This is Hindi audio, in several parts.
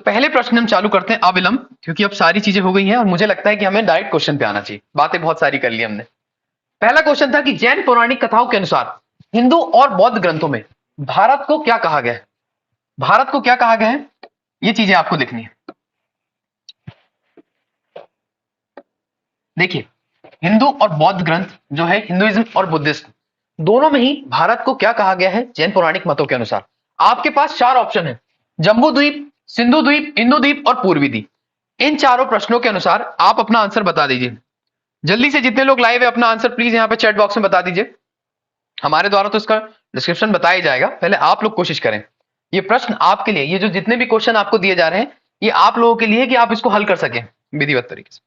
पहले प्रश्न हम चालू करते हैं अविलंब, क्योंकि अब सारी चीजें हो गई हैं और मुझे लगता है कि हमें डायरेक्ट क्वेश्चन पे आना चाहिए, बातें बहुत सारी कर ली हमने। पहला क्वेश्चन था कि जैन पौराणिक कथाओं के अनुसार हिंदू और बौद्ध ग्रंथों में भारत को क्या कहा गया है? भारत को क्या कहा गया है, ये चीजें आपको लिखनी है। देखिए, हिंदू और बौद्ध ग्रंथ जो है, हिंदुइज्म और बुद्धिज्म दोनों में ही भारत को क्या कहा गया है जैन पौराणिक मतों के अनुसार? आपके पास चार ऑप्शन है, जम्बू द्वीप, सिंधु द्वीप, इंदु द्वीप और पूर्वी द्वीप। इन चारों प्रश्नों के अनुसार आप अपना आंसर बता दीजिए। जल्दी से जितने लोग लाइव है अपना आंसर प्लीज यहाँ पे चैट बॉक्स में बता दीजिए। हमारे द्वारा तो इसका डिस्क्रिप्शन बताया जाएगा, पहले आप लोग कोशिश करें। ये प्रश्न आपके लिए, ये जो जितने भी क्वेश्चन आपको दिए जा रहे हैं, ये आप लोगों के लिए कि आप इसको हल कर सकें विधिवत तरीके से।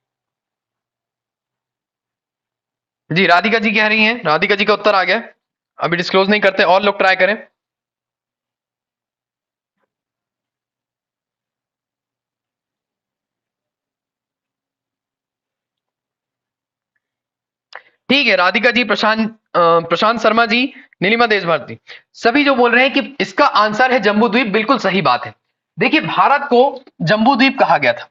जी, राधिका जी कह रही हैं, राधिका जी का उत्तर आ गया। अभी डिस्क्लोज नहीं करते, और लोग ट्राई करें। ठीक है, राधिका जी, प्रशांत शर्मा जी, नीलिमा देश भारती, सभी जो बोल रहे हैं कि इसका आंसर है जम्बू द्वीप, बिल्कुल सही बात है। देखिए, भारत को जम्बू द्वीप कहा गया था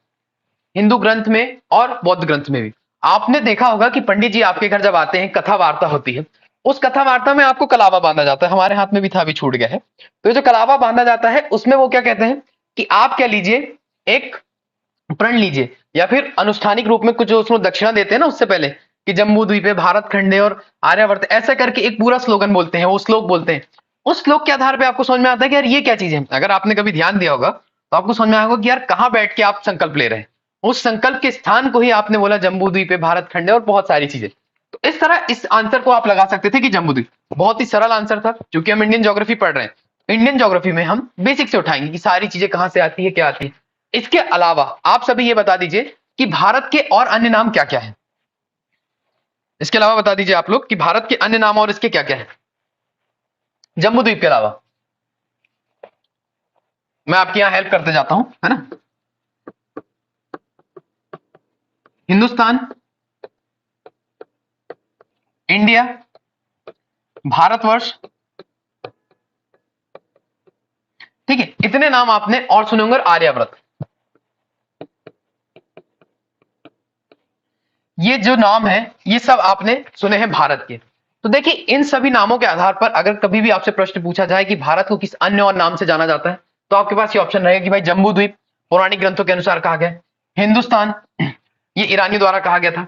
हिंदू ग्रंथ में और बौद्ध ग्रंथ में भी। आपने देखा होगा कि पंडित जी आपके घर जब आते हैं, कथा वार्ता होती है, उस कथा वार्ता में आपको कलावा बांधा जाता है, हमारे हाथ में भी था, अभी छूट गया है। तो ये जो कलावा बांधा जाता है उसमें वो क्या कहते हैं कि आप क्या लीजिए, एक प्रण लीजिए, या फिर अनुष्ठानिक रूप में कुछ जो उसमें दक्षिणा देते हैं ना उससे पहले, कि जम्बू द्वीप है, भारत खंड है और आर्यावर्त, ऐसा करके एक पूरा स्लोगन बोलते हैं, वो श्लोक बोलते हैं। उस श्लोक के आधार पे आपको समझ में आता है कि यार ये क्या चीज है। अगर आपने कभी ध्यान दिया होगा तो आपको समझ में आएगा कि यार कहाँ बैठ के आप संकल्प ले रहे हैं, उस संकल्प के स्थान को ही आपने बोला जम्बू द्वीप है, भारत खंड है और बहुत सारी चीजें। तो इस तरह इस आंसर को आप लगा सकते थे कि जम्बू द्वीप। बहुत ही सरल आंसर था, क्योंकि हम इंडियन ज्योग्राफी पढ़ रहे हैं। इंडियन ज्योग्राफी में हम बेसिक से उठाएंगे कि सारी चीजें कहां से आती है, क्या आती है। इसके अलावा आप सभी ये बता दीजिए कि भारत के और अन्य नाम क्या क्या है। इसके अलावा बता दीजिए आप लोग कि भारत के अन्य नाम और इसके क्या क्या है, जम्बू द्वीप के अलावा। मैं आपकी यहां हेल्प करते जाता हूं, है ना। हिंदुस्तान, इंडिया, भारतवर्ष, ठीक है, इतने नाम आपने और सुने होंगे। आर्यावर्त, ये जो नाम है ये सब आपने सुने हैं भारत के। तो देखिए, इन सभी नामों के आधार पर अगर कभी भी आपसे प्रश्न पूछा जाए कि भारत को किस अन्य और नाम से जाना जाता है, तो आपके पास ये ऑप्शन रहेगा कि भाई जम्बू द्वीप पौराणिक ग्रंथों के अनुसार कहा गया, हिंदुस्तान ये ईरानी द्वारा कहा गया था,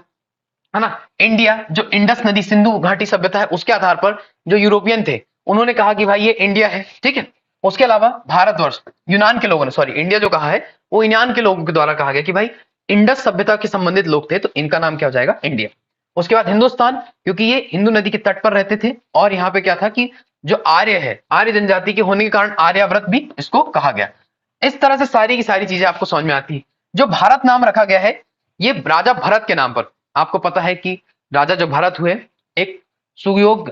है ना। इंडिया, जो इंडस नदी सिंधु घाटी सभ्यता है उसके आधार पर जो यूरोपियन थे उन्होंने कहा कि भाई ये इंडिया है, ठीक है। उसके अलावा भारतवर्ष, यूनान के लोगों ने, सॉरी इंडिया जो कहा है वो यूनान के लोगों के द्वारा कहा गया कि भाई इंडस सभ्यता के संबंधित लोग थे, तो इनका नाम क्या हो जाएगा, इंडिया। उसके बाद हिंदुस्तान, क्योंकि ये हिंदू नदी के तट पर रहते थे, और यहाँ पे क्या था कि जो आर्य है, आर्य जनजाति के होने के कारण आर्यावर्त भी इसको कहा गया। इस तरह से सारी की सारी चीजें आपको समझ में आती है। जो भारत नाम रखा गया है ये राजा भरत के नाम पर। आपको पता है कि राजा जो भरत हुए, एक सुयोग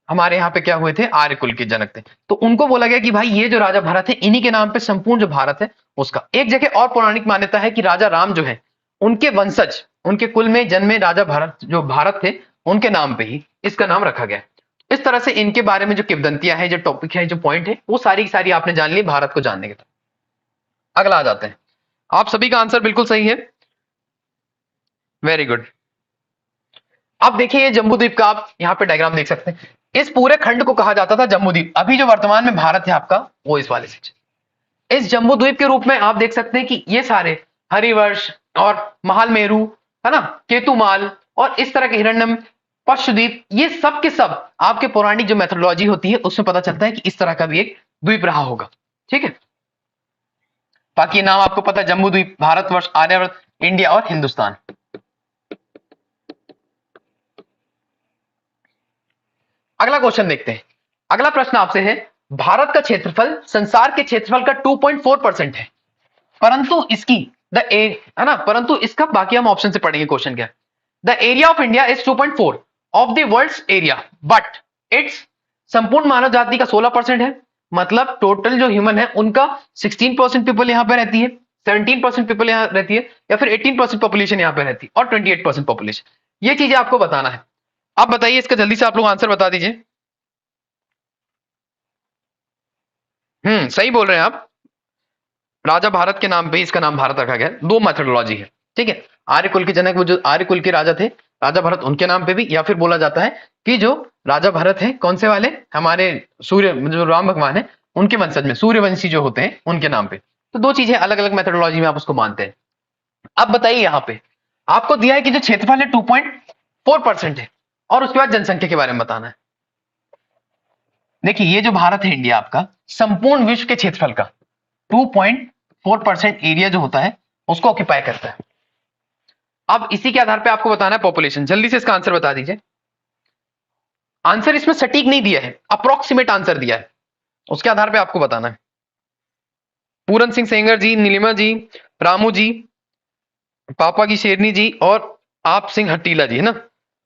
हमारे यहाँ पे क्या हुए थे, आर्य कुल के जनक थे, तो उनको बोला गया कि भाई ये जो राजा भरत है इन्हीं के नाम पे संपूर्ण जो भारत है उसका। एक जगह और पौराणिक मान्यता है कि राजा राम जो है उनके वंशज, उनके कुल में जन्मे राजा भरत जो भारत थे उनके नाम पे ही इसका नाम रखा गया। इस तरह से इनके बारे में जो किंवदंतियां हैं, जो टॉपिक है, जो पॉइंट है, वो सारी की सारी आपने जान ली भारत को जानने के। अगला आ जाते हैं, आप सभी का आंसर बिल्कुल सही है, वेरी गुड। अब देखिए ये जम्बू द्वीप का आप यहाँ पे डायग्राम देख सकते हैं। इस पूरे खंड को कहा जाता था जम्बू द्वीप। अभी जो वर्तमान में भारत है आपका, वो इस वाले से। इस जम्बू द्वीप के रूप में आप देख सकते हैं कि ये सारे हरिवर्ष और महाल मेरू, है ना, केतुमाल और इस तरह के हिरण्यम, पश्चद्वीप, ये सब के सब आपके पौराणिक जो मेथोडोलॉजी होती है उसमें पता चलता है कि इस तरह का भी एक द्वीप रहा होगा, ठीक है। बाकी नाम आपको पता है, जम्बू द्वीप, भारतवर्ष, आर्यावर्त, इंडिया और हिंदुस्तान। अगला क्वेश्चन देखते हैं। अगला प्रश्न आपसे है, भारत का क्षेत्रफल संसार के क्षेत्रफल का 2.4% है, परंतु इसकी है ना, परंतु इसका बाकी हम ऑप्शन से पढ़ेंगे क्वेश्चन क्या। The area of India is 2.4 of the world's area, but it's, संपूर्ण मानव जाति का 16% है, मतलब टोटल जो ह्यूमन है उनका 16% पीपल यहां पे रहती है, 17% पीपल यहां रहती है, या फिर 18% पॉपुलेशन यहां पे रहती है, और 28% पॉपुलेशन। ये चीजें आपको बताना है। अब बताइए इसका जल्दी से आप लोग आंसर बता दीजिए। सही बोल रहे हैं आप। राजा भारत के नाम पे इसका नाम भारत रखा गया है। दो मेथोडोलॉजी है, ठीक है। आर्य कुल के जनक, वो जो आर्य कुल के राजा थे राजा भरत, उनके नाम पे भी, या फिर बोला जाता है कि जो राजा भरत है कौन से वाले, हमारे सूर्य जो राम भगवान है उनके वंशज में सूर्यवंशी जो होते हैं उनके नाम पे। तो दो चीजें अलग अलग मेथोडोलॉजी में आप उसको मानते हैं। अब बताइए यहां पे आपको दिया है कि जो क्षेत्रफल है 2.4% है, और उसके बाद जनसंख्या के बारे में बताना है। देखिए ये जो भारत है इंडिया आपका, संपूर्ण विश्व के क्षेत्रफल का 2.4% एरिया जो होता है उसको ऑक्यूपाई करता है। अब इसी के आधार पे आपको बताना है पॉपुलेशन। जल्दी से इसका आंसर बता दीजिए। आंसर इसमें सटीक नहीं दिया है, अप्रोक्सीमेट आंसर दिया है, उसके आधार पे आपको बताना है। पूरन सिंह सेंगर जी, नीलिमा जी, रामू जी, पापा की शेरनी जी और आप सिंह हटीला जी, है ना,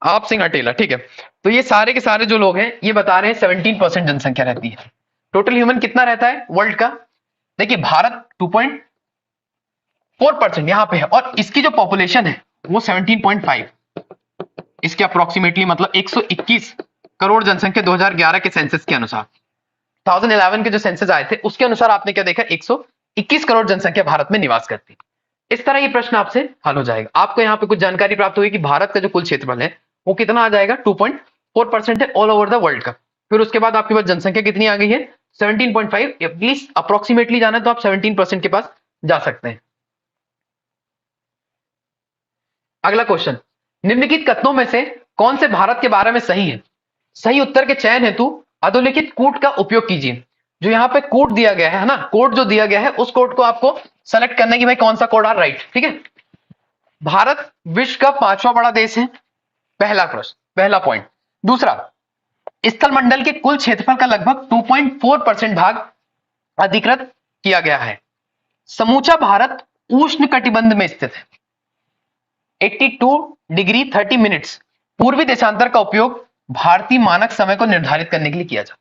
आप सिंह हटेला, ठीक है। तो ये सारे के सारे जो लोग हैं ये बता रहे हैं 17% जनसंख्या रहती है। टोटल ह्यूमन कितना रहता है वर्ल्ड का? देखिए भारत 2.4% यहां पे है, और इसकी जो पॉपुलेशन है वो 17.5, इसके अप्रोक्सीमेटली मतलब 121 करोड़ जनसंख्या 2011 के सेंसस के अनुसार। 2011 के जो सेंसस आए थे उसके अनुसार आपने क्या देखा, 121 करोड़ जनसंख्या भारत में निवास करती है। इस तरह ये प्रश्न आपसे हल हो जाएगा। आपको यहाँ पे कुछ जानकारी प्राप्त होगी कि भारत का जो कुल क्षेत्रफल है वो कितना आ जाएगा, 2.4% है ऑल ओवर द वर्ल्ड का। फिर उसके बाद आपके पास जनसंख्या कितनी आ गई है, 17.5। प्लीज अप्रोक्सीमेटली जाना है तो आप 17% के पास जा सकते हैं। अगला क्वेश्चन, निम्नलिखित कथनों में से कौन से भारत के बारे में सही है? सही उत्तर के चयन हेतु अधोलिखित कोड का उपयोग कीजिए। जो यहाँ पे कोड दिया गया है ना, कोड जो दिया गया है उस कोड को आपको सेलेक्ट करना है कि भाई कौन सा कोड आ राइट, ठीक है। भारत विश्व का 5वां बड़ा देश है, पहला प्रश्न, पहला पॉइंट। दूसरा, स्थल मंडल के कुल क्षेत्रफल का लगभग 2.4% भाग अधिकृत किया गया है। समूचा भारत उष्ण कटिबंध में स्थित है। 82 डिग्री 30 मिनट्स पूर्वी देशांतर का उपयोग भारतीय मानक समय को निर्धारित करने के लिए किया जाता है।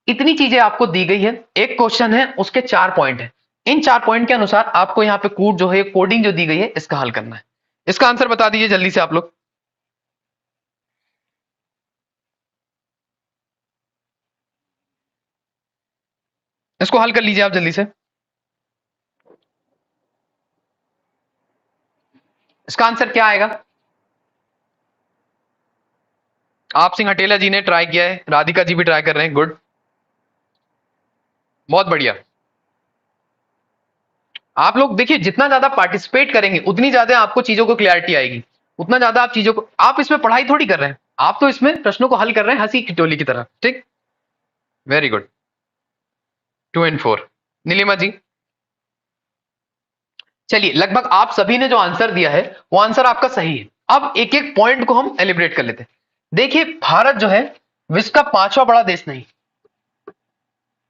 इतनी चीजें आपको दी गई है। एक क्वेश्चन है उसके 4 पॉइंट है, इन 4 पॉइंट के अनुसार आपको यहाँ पे कोड जो है, कोडिंग जो दी गई है, इसका हल करना है। इसका आंसर बता दीजिए जल्दी से आप लोग। इसको हल कर लीजिए आप जल्दी से। इसका आंसर क्या आएगा? आप सिंह हटेला जी ने ट्राई किया है, राधिका जी भी ट्राई कर रहे हैं, गुड, बहुत बढ़िया। आप लोग देखिए जितना ज्यादा पार्टिसिपेट करेंगे उतनी ज्यादा आपको चीजों को क्लैरिटी आएगी, उतना ज्यादा आप चीजों को, आप इसमें पढ़ाई थोड़ी कर रहे हैं, आप तो इसमें प्रश्नों को हल कर रहे हैं हंसी खिटोली की तरह, ठीक। Very good, 2 and 4। नीलिमा जी, चलिए लगभग आप सभी ने जो आंसर दिया है वो आंसर आपका सही है। अब एक एक पॉइंट को हम एलिब्रेट कर लेते हैं। देखिए भारत जो है विश्व का 5वां बड़ा देश नहीं,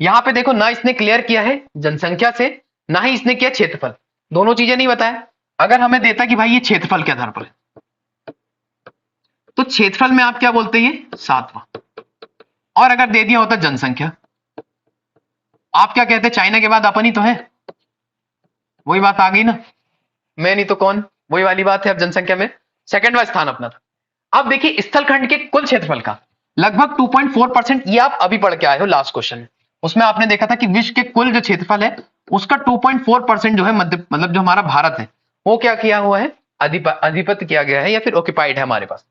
यहां पे देखो ना इसने क्लियर किया है जनसंख्या से, ना ही इसने किया क्षेत्रफल, दोनों चीजें नहीं बताया। अगर हमें देता कि भाई ये क्षेत्रफल के आधार पर है, तो क्षेत्रफल में आप क्या बोलते हैं, 7वां। और अगर दे दिया होता जनसंख्या, आप क्या कहते, चाइना के बाद अपन ही तो है। वही बात आ गई ना, मैं नहीं तो कौन, वही वाली बात है। अब जनसंख्या में सेकंडवा स्थान अपना था। अब देखिए स्थलखंड के कुल क्षेत्रफल का लगभग 2.4%, ये आप अभी पढ़ के आए हो लास्ट क्वेश्चन में, उसमें आपने देखा था कि विश्व के कुल जो क्षेत्रफल है उसका 2.4% जो है मध्य, मतलब जो हमारा भारत है वो क्या किया हुआ है, अधिपत्य किया गया है या फिर ऑक्यूपाइड है हमारे पास।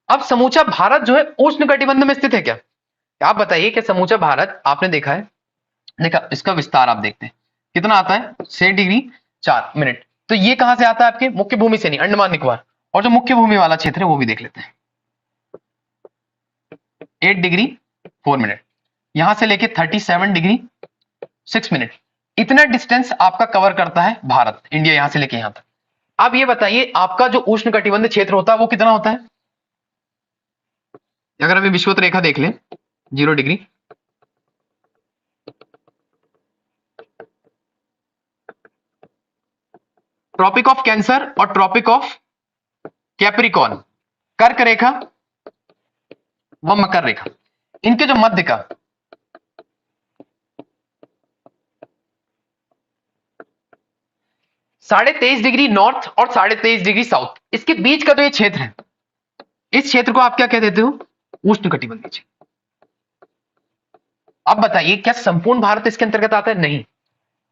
अब समूचा भारत जो है उष्ण कटिबंध में स्थित है क्या? आप बताइए कि समूचा भारत आपने देखा है, देखा इसका विस्तार आप देखते हैं कितना आता है, 6 डिग्री 4 मिनट। तो ये कहां से आता है, आपके मुख्य भूमि से नहीं, अंडमान निकोबार। और जो मुख्य भूमि वाला क्षेत्र है वो भी देख लेते हैं, 8 डिग्री 4 मिनट, यहां से लेके 37 डिग्री 6 मिनट, इतना डिस्टेंस आपका कवर करता है भारत, इंडिया, यहां से लेके यहां तक। अब ये बताइए आपका जो उष्ण कटिबंध क्षेत्र होता है वो कितना होता है? अगर अभी विषुवत रेखा देख लें 0 डिग्री, ट्रॉपिक ऑफ कैंसर और ट्रॉपिक ऑफ कैप्रिकॉर्न, कर्क रेखा व मकर रेखा, इनके जो मध्य का 23.5 डिग्री नॉर्थ और 23.5 डिग्री साउथ, इसके बीच का जो ये क्षेत्र है, इस क्षेत्र को आप क्या कह देते हो, उष्ण कटिबंधीय क्षेत्र। अब बताइए क्या संपूर्ण भारत इसके अंतर्गत आता है? नहीं,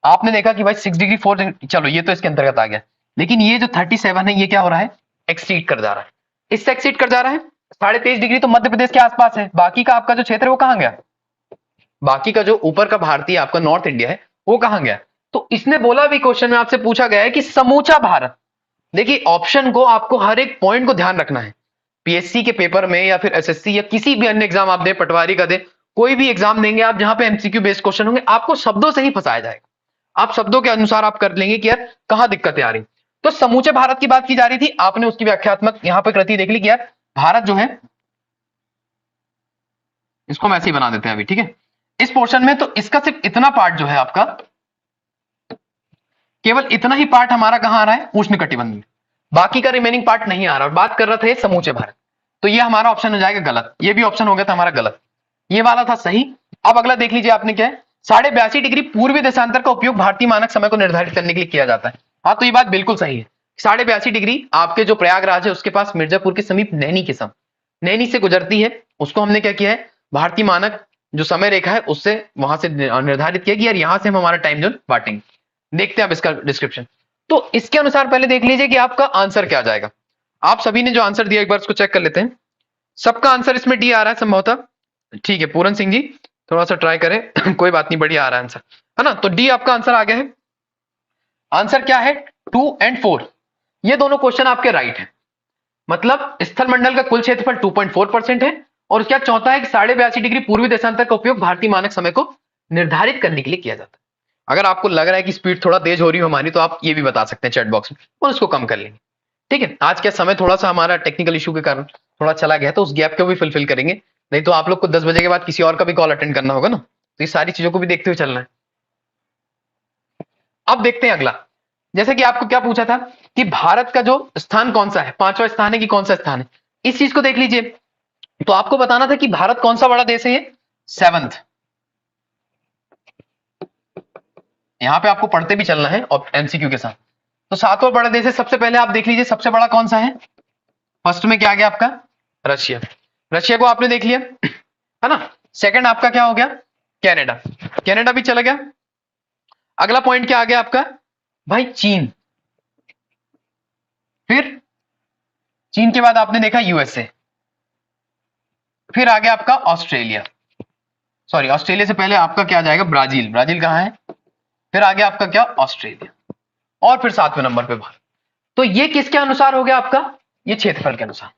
आपने देखा कि भाई 6 डिग्री 4, चलो ये तो इसके अंतर्गत आ गया, लेकिन ये जो 37 है ये क्या हो रहा है, एक्सीड कर जा रहा है, इससे एक्सीड कर जा रहा है। 23.5 डिग्री तो मध्य प्रदेश के आसपास है, बाकी का आपका जो क्षेत्र है वो कहां गया, बाकी का जो ऊपर का भारतीय आपका नॉर्थ इंडिया है वो कहां गया। तो इसने बोला भी, क्वेश्चन में आपसे पूछा गया है कि समूचा भारत। देखिए ऑप्शन को आपको हर एक पॉइंट को ध्यान रखना है, पीएससी के पेपर में या फिर एसएससी या किसी भी अन्य एग्जाम आप दे, पटवारी का दे, कोई भी एग्जाम देंगे आप जहां पे एमसीक्यू बेस्ड क्वेश्चन होंगे, आपको शब्दों से ही फंसाया जाएगा। आप शब्दों के अनुसार आप कर लेंगे कि यार कहां दिक्कतें आ रही। तो समूचे भारत की बात की जा रही थी, आपने उसकी व्याख्यात्मक यहां पर कृति देख ली कि यार भारत जो है, इसको हम ऐसे ही बना देते हैं अभी, ठीक है, इस पोर्शन में तो इसका सिर्फ इतना पार्ट जो है आपका, केवल इतना ही पार्ट हमारा कहां आ रहा है, उष्ण कटिबंध में, बाकी का रिमेनिंग पार्ट नहीं आ रहा। और बात कर रहा था ये समूचे भारत, तो ये हमारा ऑप्शन हो जाएगा गलत, ये भी ऑप्शन हो गया था हमारा गलत, ये वाला था सही। अब अगला देख लीजिए आपने क्या है, 82.5 डिग्री पूर्वी देशांतर का उपयोग भारतीय मानक समय को निर्धारित करने के लिए किया जाता है। हाँ तो ये बात बिल्कुल सही है, 82.5 डिग्री आपके जो प्रयागराज है उसके पास मिर्जापुर के समीप नैनी के सम, नैनी से गुजरती है, उसको हमने क्या किया है, भारतीय मानक जो समय रेखा है उससे वहां से निर्धारित किया कि यार यहां से हम हमारा टाइम जोन बांटेंगे। देखते हैं आप इसका डिस्क्रिप्शन। तो इसके अनुसार पहले देख लीजिए कि आपका आंसर क्या आ जाएगा। आप सभी ने जो आंसर दिया एक बार उसको चेक कर लेते हैं। सबका आंसर इसमें डी आ रहा है संभवतः, ठीक है पूरन सिंह जी थोड़ा सा ट्राई करें कोई बात नहीं, बढ़िया आ रहा है आंसर, है ना। तो डी आपका आंसर आ गया है। आंसर क्या है, 2 और 4, ये दोनों क्वेश्चन आपके राइट है। मतलब स्थल मंडल का कुल क्षेत्रफल 2.4% है, और क्या चौथा है कि 82.5 डिग्री पूर्वी देशांतर का उपयोग भारतीय मानक समय को निर्धारित करने के लिए किया जाता है। अगर आपको लग रहा है कि स्पीड थोड़ा तेज हो रही हो हमारी, तो आप ये भी बता सकते हैं चैट बॉक्स में और उसको कम कर लेंगे, ठीक है। आज का समय थोड़ा सा हमारा टेक्निकल इशू के कारण थोड़ा चला गया, तो उस गैप को भी फुलफिल करेंगे, नहीं तो आप लोग को 10 बजे के बाद किसी और का भी कॉल अटेंड करना होगा ना, तो ये सारी चीजों को भी देखते हुए चलना है। अब देखते हैं अगला, जैसे कि आपको क्या पूछा था कि भारत का जो स्थान कौन सा है, पांचवा स्थान है कि कौन सा स्थान है, इस चीज को देख लीजिए। तो आपको बताना था कि भारत कौन सा बड़ा देश है, ये 7th, यहां पे आपको पढ़ते भी चलना है और एमसीक्यू के साथ। तो 7वां बड़ा देश है, सबसे पहले आप देख लीजिए सबसे बड़ा कौन सा है, फर्स्ट में क्या आ गया आपका, रशिया, रशिया को आपने देख लिया, है ना। सेकंड आपका क्या हो गया, कनाडा, कनाडा भी चला गया। अगला पॉइंट क्या आ गया आपका भाई, चीन, फिर चीन के बाद आपने देखा यूएसए, फिर आ गया आपका ऑस्ट्रेलिया, सॉरी ऑस्ट्रेलिया से पहले आपका क्या आ जाएगा, ब्राजील, ब्राजील कहां है, फिर आ गया आपका क्या, ऑस्ट्रेलिया, और फिर 7वें नंबर पे भारत। तो ये किसके अनुसार हो गया आपका, ये क्षेत्रफल के अनुसार।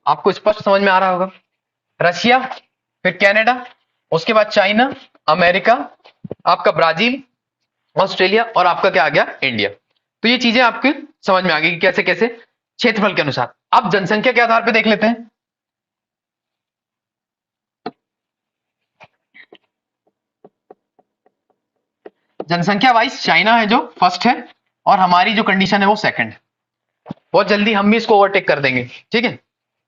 आपको स्पष्ट समझ में आ रहा होगा, रशिया, फिर कनाडा, उसके बाद चाइना, अमेरिका, आपका ब्राजील, ऑस्ट्रेलिया, और आपका क्या आ गया, इंडिया। तो ये चीजें आपके समझ में आ गई कि कैसे कैसे क्षेत्रफल के अनुसार। अब जनसंख्या के आधार पर देख लेते हैं। जनसंख्या वाइज चाइना है जो फर्स्ट है, और हमारी जो कंडीशन है वो सेकंड है। बहुत जल्दी हम भी इसको ओवरटेक कर देंगे, ठीक है,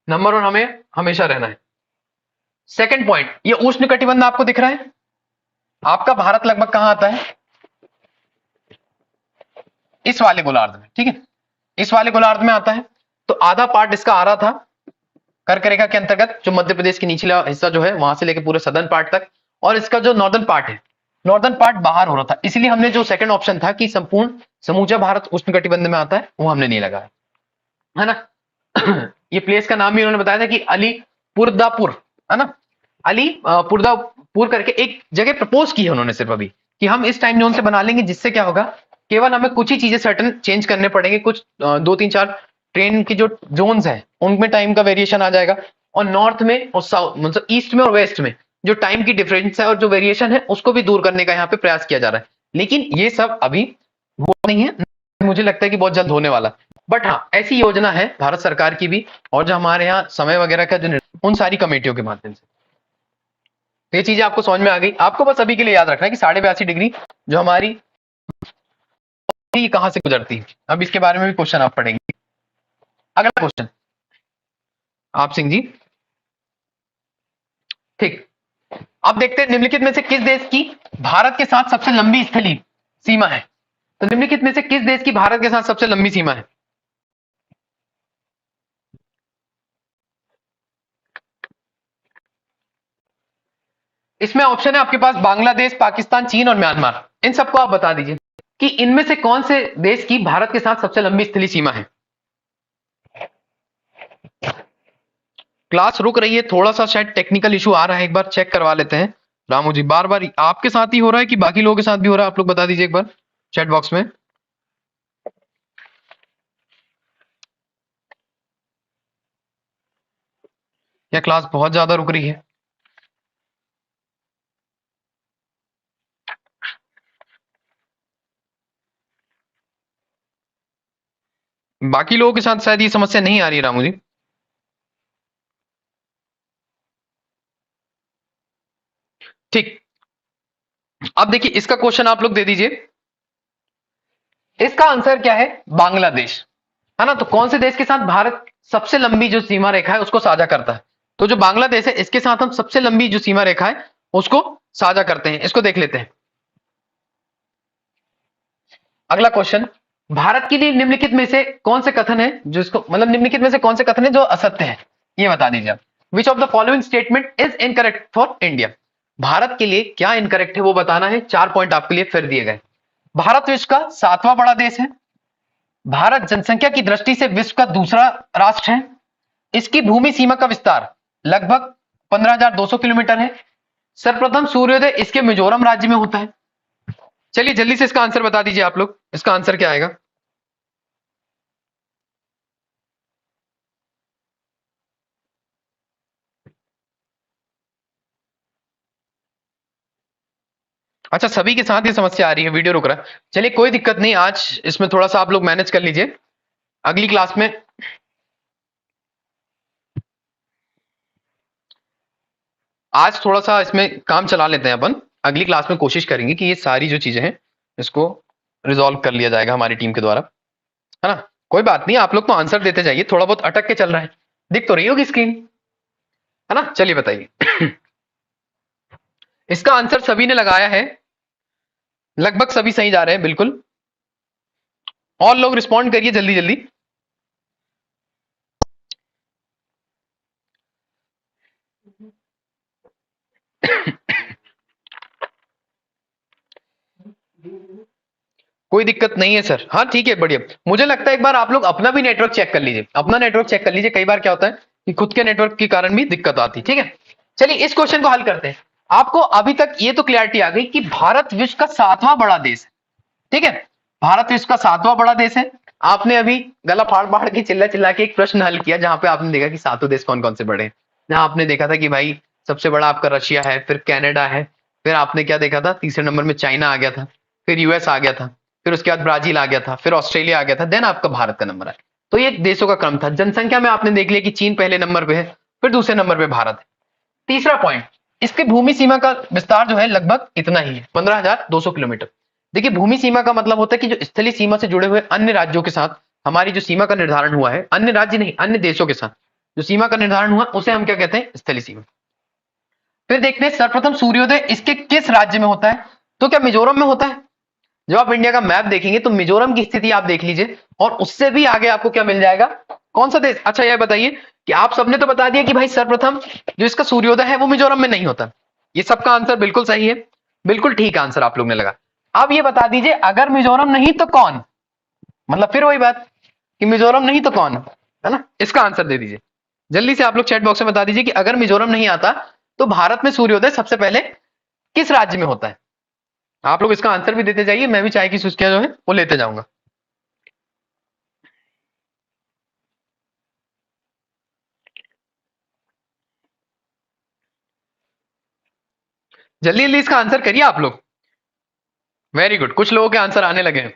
नंबर 1 हमें हमेशा रहना है। सेकंड पॉइंट, ये उष्ण कटिबंध आपको दिख रहा है, आपका भारत लगभग कहां आता है, इस वाले गोलार्ध में, ठीक है, इस वाले गोलार्ध में आता है। तो आधा पार्ट इसका आ रहा था कर्क रेखा के अंतर्गत, जो मध्य प्रदेश के निचला हिस्सा जो है वहां से लेकर पूरे सदर्न पार्ट तक, और इसका जो नॉर्दर्न पार्ट है, नॉर्दर्न पार्ट बाहर हो रहा था, इसलिए हमने जो सेकंड ऑप्शन था कि संपूर्ण समूचा भारत उष्ण कटिबंध में आता है, वो हमने नहीं लगाया, है ना। ये प्लेस का नाम भी उन्होंने बताया था कि अलीपुरदापुर, है ना, अलीपुरदापुर करके एक जगह प्रपोज की है उन्होंने सिर्फ अभी, कि हम इस टाइम जोन से बना लेंगे, जिससे क्या होगा, केवल हमें कुछ ही चीजें सर्टन चेंज करने पड़ेंगे, कुछ 2 3 4 ट्रेन की जो जोन्स है उनमें टाइम का वेरिएशन आ जाएगा, और नॉर्थ में और साउथ मतलब ईस्ट में और वेस्ट में जो टाइम की डिफरेंस है और जो वेरिएशन है उसको भी दूर करने का यहाँ पे प्रयास किया जा रहा है। लेकिन ये सब अभी हुआ नहीं है, मुझे लगता है कि बहुत जल्द होने वाला, बट हाँ ऐसी योजना है भारत सरकार की भी, और जो हमारे यहाँ समय वगैरह का जो उन सारी कमेटियों के माध्यम से। तो ये चीजें आपको समझ में आ गई। आपको बस अभी के लिए याद रखना है कि 82.5 डिग्री जो हमारी कहां से गुजरती है, अब इसके बारे में भी क्वेश्चन आप पढ़ेंगे। अगला क्वेश्चन आप सिंह जी, ठीक। अब देखते हैं निम्नलिखित में से किस देश की भारत के साथ सबसे लंबी स्थलीय सीमा है। तो निम्नलिखित में से किस देश की भारत के साथ सबसे लंबी सीमा है, इसमें ऑप्शन है आपके पास बांग्लादेश, पाकिस्तान, चीन और म्यांमार। इन सबको आप बता दीजिए कि इनमें से कौन से देश की भारत के साथ सबसे लंबी स्थलीय सीमा है। क्लास रुक रही है, थोड़ा सा शायद टेक्निकल इशू आ रहा है, एक बार चेक करवा लेते हैं। रामू जी, बार बार आपके साथ ही हो रहा है कि बाकी लोगों के साथ भी हो रहा है? आप लोग बता दीजिए एक बार चैट बॉक्स में। या क्लास बहुत ज्यादा रुक रही है? बाकी लोगों के साथ शायद ये समस्या नहीं आ रही है रामू जी। ठीक, अब देखिए इसका क्वेश्चन आप लोग दे दीजिए। इसका आंसर क्या है? बांग्लादेश, है ना। तो कौन से देश के साथ भारत सबसे लंबी जो सीमा रेखा है उसको साझा करता है? तो जो बांग्लादेश है इसके साथ हम सबसे लंबी जो सीमा रेखा है उसको साझा करते हैं। इसको देख लेते हैं। अगला क्वेश्चन, भारत के लिए निम्नलिखित में से कौन से कथन है जो इसको मतलब निम्नलिखित में से कौन से कथन है जो असत्य है, ये बता दीजिए आप। विच of the following statement is incorrect for India? Bharat के लिए क्या इनकरेक्ट है वो बताना है। 4 पॉइंट आपके लिए फिर दिए गए। भारत विश्व का 7वां बड़ा देश है। भारत जनसंख्या की दृष्टि से विश्व का दूसरा राष्ट्र है। इसकी भूमि सीमा का विस्तार लगभग 15,200 किलोमीटर है। सर्वप्रथम सूर्योदय इसके मिजोरम राज्य में होता है। चलिए जल्दी से इसका आंसर बता दीजिए आप लोग, इसका आंसर क्या आएगा? अच्छा, सभी के साथ ये समस्या आ रही है, वीडियो रुक रहा है। चलिए कोई दिक्कत नहीं, आज इसमें थोड़ा सा आप लोग मैनेज कर लीजिए। अगली क्लास में आज थोड़ा सा इसमें काम चला लेते हैं अपन। अगली क्लास में कोशिश करेंगे कि ये सारी जो चीजें हैं इसको रिजॉल्व कर लिया जाएगा हमारी टीम के द्वारा, है ना। कोई बात नहीं, आप लोग तो आंसर देते जाइए। थोड़ा बहुत अटक के चल रहा है, दिख तो रही होगी स्क्रीन, है ना। चलिए बताइए। इसका आंसर सभी ने लगाया है, लगभग सभी सही जा रहे हैं, बिल्कुल। और लोग रिस्पॉन्ड करिए जल्दी जल्दी। कोई दिक्कत नहीं है सर, हाँ ठीक है, बढ़िया। मुझे लगता है एक बार आप लोग अपना भी नेटवर्क चेक कर लीजिए, अपना नेटवर्क चेक कर लीजिए। कई बार क्या होता है कि खुद के नेटवर्क के कारण भी दिक्कत आती है। ठीक है, चलिए इस क्वेश्चन को हल करते हैं। आपको अभी तक ये तो क्लियरिटी आ गई कि भारत विश्व का 7वां बड़ा देश है। ठीक है, भारत विश्व का 7वां बड़ा देश है। आपने अभी गला फाड़ फाड़ के चिल्ला चिल्ला के एक प्रश्न हल किया जहां पे आपने देखा कि 7 देश कौन कौन से बड़े हैं। जहां आपने देखा था कि भाई सबसे बड़ा आपका रशिया है, फिर कनाडा है, फिर आपने क्या देखा था, तीसरे नंबर में चाइना आ गया था, फिर यूएस आ गया था, फिर उसके बाद ब्राजील आ गया था, फिर ऑस्ट्रेलिया आ गया था, देन आपका भारत का नंबर आया। तो ये देशों का क्रम था। जनसंख्या में आपने देख लिया कि चीन पहले नंबर पे है, फिर दूसरे नंबर पे भारत है। तीसरा पॉइंट, इसके भूमि सीमा का विस्तार जो है लगभग इतना ही है, 15,200 किलोमीटर। देखिए भूमि सीमा का मतलब होता है कि जो स्थलीय सीमा से जुड़े हुए अन्य राज्यों के साथ हमारी जो सीमा का निर्धारण हुआ है, अन्य राज्य नहीं अन्य देशों के साथ जो सीमा का निर्धारण हुआ उसे हम क्या कहते हैं? स्थलीय सीमा। फिर देखते हैं सर्वप्रथम सूर्योदय इसके किस राज्य में होता है? तो क्या मिजोरम में होता है? जब आप इंडिया का मैप देखेंगे तो मिजोरम की स्थिति आप देख लीजिए, और उससे भी आगे आपको क्या मिल जाएगा? कौन सा देश? अच्छा यह बताइए कि आप सबने तो बता दिया कि भाई सर्वप्रथम जो इसका सूर्योदय है वो मिजोरम में नहीं होता। ये सबका आंसर बिल्कुल सही है, बिल्कुल ठीक आंसर आप लोग ने लगा। अब ये बता दीजिए अगर मिजोरम नहीं तो कौन? मतलब फिर वही बात कि मिजोरम नहीं तो कौन, है ना। इसका आंसर दे दीजिए जल्दी से। आप लोग चैट बॉक्स में बता दीजिए कि अगर मिजोरम नहीं आता तो भारत में सूर्योदय सबसे पहले किस राज्य में होता है? आप लोग इसका आंसर भी देते जाइए, मैं भी चाय की चुस्कियां जो है वो लेते जाऊंगा। जल्दी जल्दी इसका आंसर करिए आप लोग। वेरी गुड, कुछ लोगों के आंसर आने लगे हैं।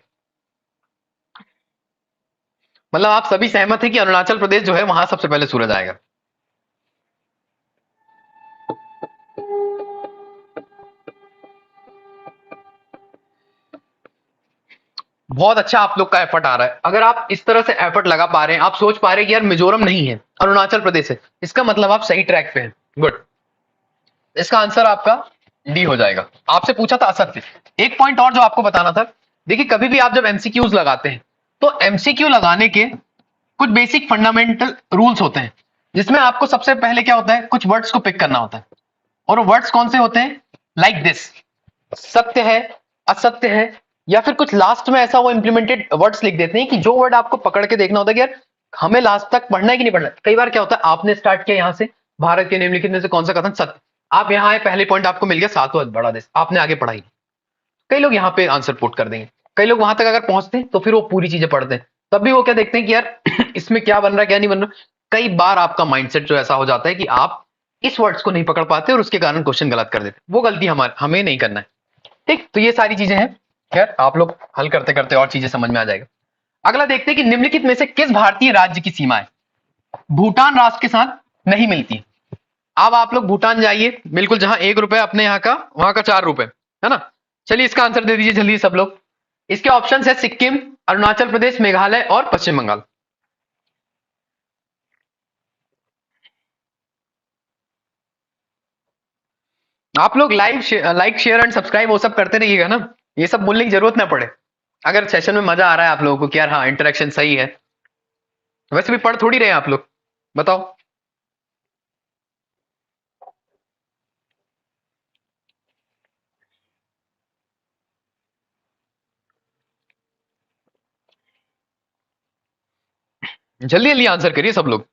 मतलब आप सभी सहमत हैं कि अरुणाचल प्रदेश जो है वहां सबसे पहले सूरज आएगा। बहुत अच्छा आप लोग का एफर्ट आ रहा है। अगर आप इस तरह से एफर्ट लगा पा रहे हैं, आप सोच पा रहे हैं कि यार मिजोरम नहीं है अरुणाचल प्रदेश है, इसका मतलब आप सही ट्रैक पे हैं। गुड, इसका आंसर आपका डी हो जाएगा। आपसे पूछा था असत्य। एक पॉइंट और जो आपको बताना था, देखिए कभी भी आप जब एमसीक्यूज लगाते हैं तो एमसीक्यू लगाने के कुछ बेसिक फंडामेंटल रूल्स होते हैं, जिसमें आपको सबसे पहले क्या होता है, कुछ वर्ड्स को पिक करना होता है। और वो वर्ड्स कौन से होते हैं? लाइक दिस, सत्य है, असत्य है, या फिर कुछ लास्ट में ऐसा वो इंप्लीमेंटेड वर्ड्स लिख देते हैं कि जो वर्ड आपको पकड़ के देखना होता है कि यार हमें लास्ट तक पढ़ना है कि नहीं पढ़ना। कई बार क्या होता है, आपने स्टार्ट किया यहां से, भारत के निम्नलिखित में से कौन सा कथन सत्य, आप यहाँ आए, पहले पॉइंट आपको मिल गया सातवां बड़ा देश, आपने आगे पढ़ाई, कई लोग यहाँ पे आंसर पुट कर देंगे, कई लोग वहां तक अगर पहुंचते हैं तो फिर वो पूरी चीजें पढ़ते हैं, तब भी वो क्या देखते हैं कि यार इसमें क्या बन रहा है क्या नहीं बन रहा। कई बार आपका माइंडसेट जो ऐसा हो जाता है कि आप इस वर्ड्स को नहीं पकड़ पाते और उसके कारण क्वेश्चन गलत कर देते, वो गलती हमें नहीं करना है। ठीक, तो ये सारी चीजें हैं, खैर आप लोग हल करते करते और चीजें समझ में आ जाएगा। अगला देखते हैं कि निम्नलिखित में से किस भारतीय राज्य की सीमाएं भूटान राष्ट्र के साथ नहीं मिलती। अब आप लोग भूटान जाइए, बिल्कुल जहां 1 रुपए अपने यहाँ का, वहां का 4 रुपए है ना। चलिए इसका आंसर दे दीजिए जल्दी सब लोग। इसके ऑप्शन है सिक्किम, अरुणाचल प्रदेश, मेघालय और पश्चिम बंगाल। आप लोग लाइक शेयर एंड सब्सक्राइब वो सब करते रहिएगा ना, ये सब बोलने की जरूरत ना पड़े। अगर सेशन में मजा आ रहा है आप लोगों को कि यार हाँ इंटरेक्शन सही है, वैसे भी पढ़ थोड़ी रहे आप लोग, बताओ। जल्दी जल्दी आंसर करिए सब लोग।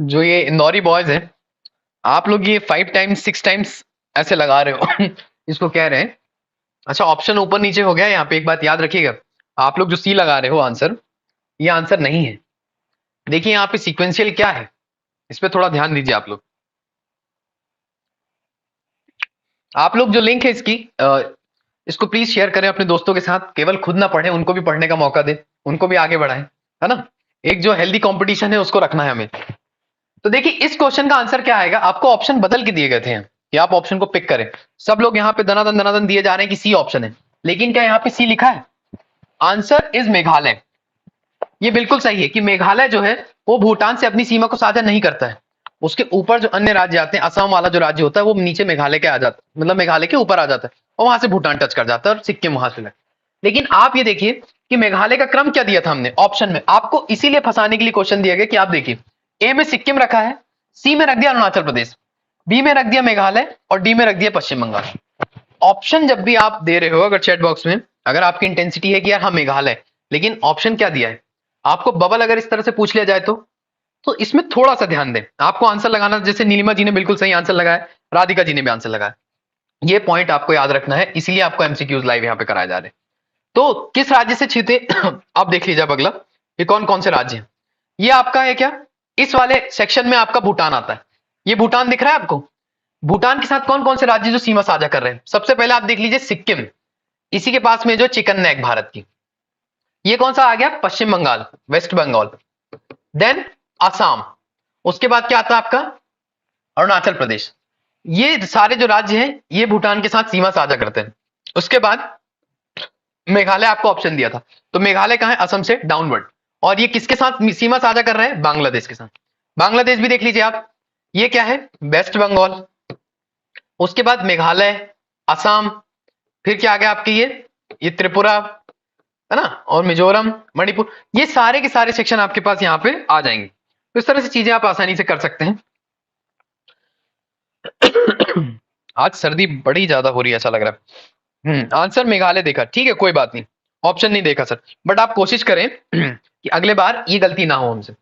जो ये इंदौरी बॉयज हैं, आप लोग ये 5 टाइम्स 6 टाइम्स ऐसे लगा रहे हो इसको कह रहे हैं। अच्छा ऑप्शन ऊपर नीचे हो गया, यहाँ पे एक बात याद रखिएगा, आप लोग जो सी लगा रहे हो आंसर, ये आंसर नहीं है। देखिए यहाँ पे सीक्वेंशियल क्या है, इस पे थोड़ा ध्यान दीजिए आप लोग। आप लोग जो लिंक है इसकी इसको प्लीज शेयर करें अपने दोस्तों के साथ, केवल खुद ना पढ़ें, उनको भी पढ़ने का मौका दें, उनको भी आगे बढ़ाएं, है ना। एक जो हेल्दी कंपटीशन है उसको रखना है हमें। तो देखिए इस क्वेश्चन का आंसर क्या आएगा, आपको ऑप्शन बदल के दिए गए थे कि आप ऑप्शन को पिक करें। सब लोग यहाँ पे दनादन दिए जा रहे हैं कि सी ऑप्शन है, लेकिन क्या यहाँ पे सी लिखा है? Answer is Meghalaya. ये बिल्कुल सही है कि मेघालय जो है वो भूटान से अपनी सीमा को साझा नहीं करता है। उसके ऊपर जो अन्य राज्य आते हैं, असम वाला जो राज्य होता है वो नीचे मेघालय के आ जाता है, मतलब मेघालय के ऊपर आ जाता है और वहां से भूटान टच कर जाता है और सिक्किम वहां से लग। लेकिन आप ये देखिए कि मेघालय का क्रम क्या दिया था हमने ऑप्शन में, आपको इसीलिए फंसाने के लिए क्वेश्चन दिया गया कि आप देखिए ए में सिक्किम रखा है, सी में रख दिया अरुणाचल प्रदेश, बी में रख दिया मेघालय और डी में रख दिया पश्चिम बंगाल। ऑप्शन जब भी आप दे रहे हो, अगर चैट बॉक्स में अगर आपकी इंटेंसिटी है कि यार हाँ मेघालय, लेकिन ऑप्शन क्या दिया है आपको, बबल अगर इस तरह से पूछ लिया जाए तो इसमें थोड़ा सा ध्यान दें। आपको आंसर लगाना, जैसे नीलिमा जी ने बिल्कुल सही आंसर लगाया, राधिका जी ने भी आंसर लगाया, ये पॉइंट आपको याद रखना है, इसीलिए आपको एमसीक्यूज लाइव यहाँ पे कराए जा रहे हैं। तो किस राज्य से छीते आप देख लीजिए अब अगला, ये कौन कौन से राज्य हैं। ये आपका है क्या, इस वाले सेक्शन में आपका भूटान आता है, ये भूटान दिख रहा है आपको। भूटान के साथ कौन कौन से राज्य जो सीमा साझा कर रहे हैं, सबसे पहले आप देख लीजिए सिक्किम, इसी के पास में जो चिकन नेक भारत की, ये कौन सा आ गया, पश्चिम बंगाल, वेस्ट बंगाल, देन असम, उसके बाद क्या आता है आपका अरुणाचल प्रदेश। ये सारे जो राज्य हैं ये भूटान के साथ सीमा साझा करते हैं। उसके बाद मेघालय आपको ऑप्शन दिया था, तो मेघालय कहां है, असम से डाउनवर्ड, और ये किसके साथ सीमा साझा कर रहे हैं, बांग्लादेश के साथ। बांग्लादेश भी देख लीजिए आप, ये क्या है, वेस्ट बंगाल, उसके बाद मेघालय, असम, फिर क्या आ गया आपके ये त्रिपुरा है ना, और मिजोरम, मणिपुर, ये सारे के सारे सेक्शन आपके पास यहाँ पे आ जाएंगे। तो इस तरह से चीजें आप आसानी से कर सकते हैं। आज सर्दी बड़ी ज्यादा हो रही है ऐसा लग रहा है। आंसर मेघालय देखा, ठीक है कोई बात नहीं, ऑप्शन नहीं देखा सर, बट आप कोशिश करें कि अगले बार ये गलती ना हो हमसे।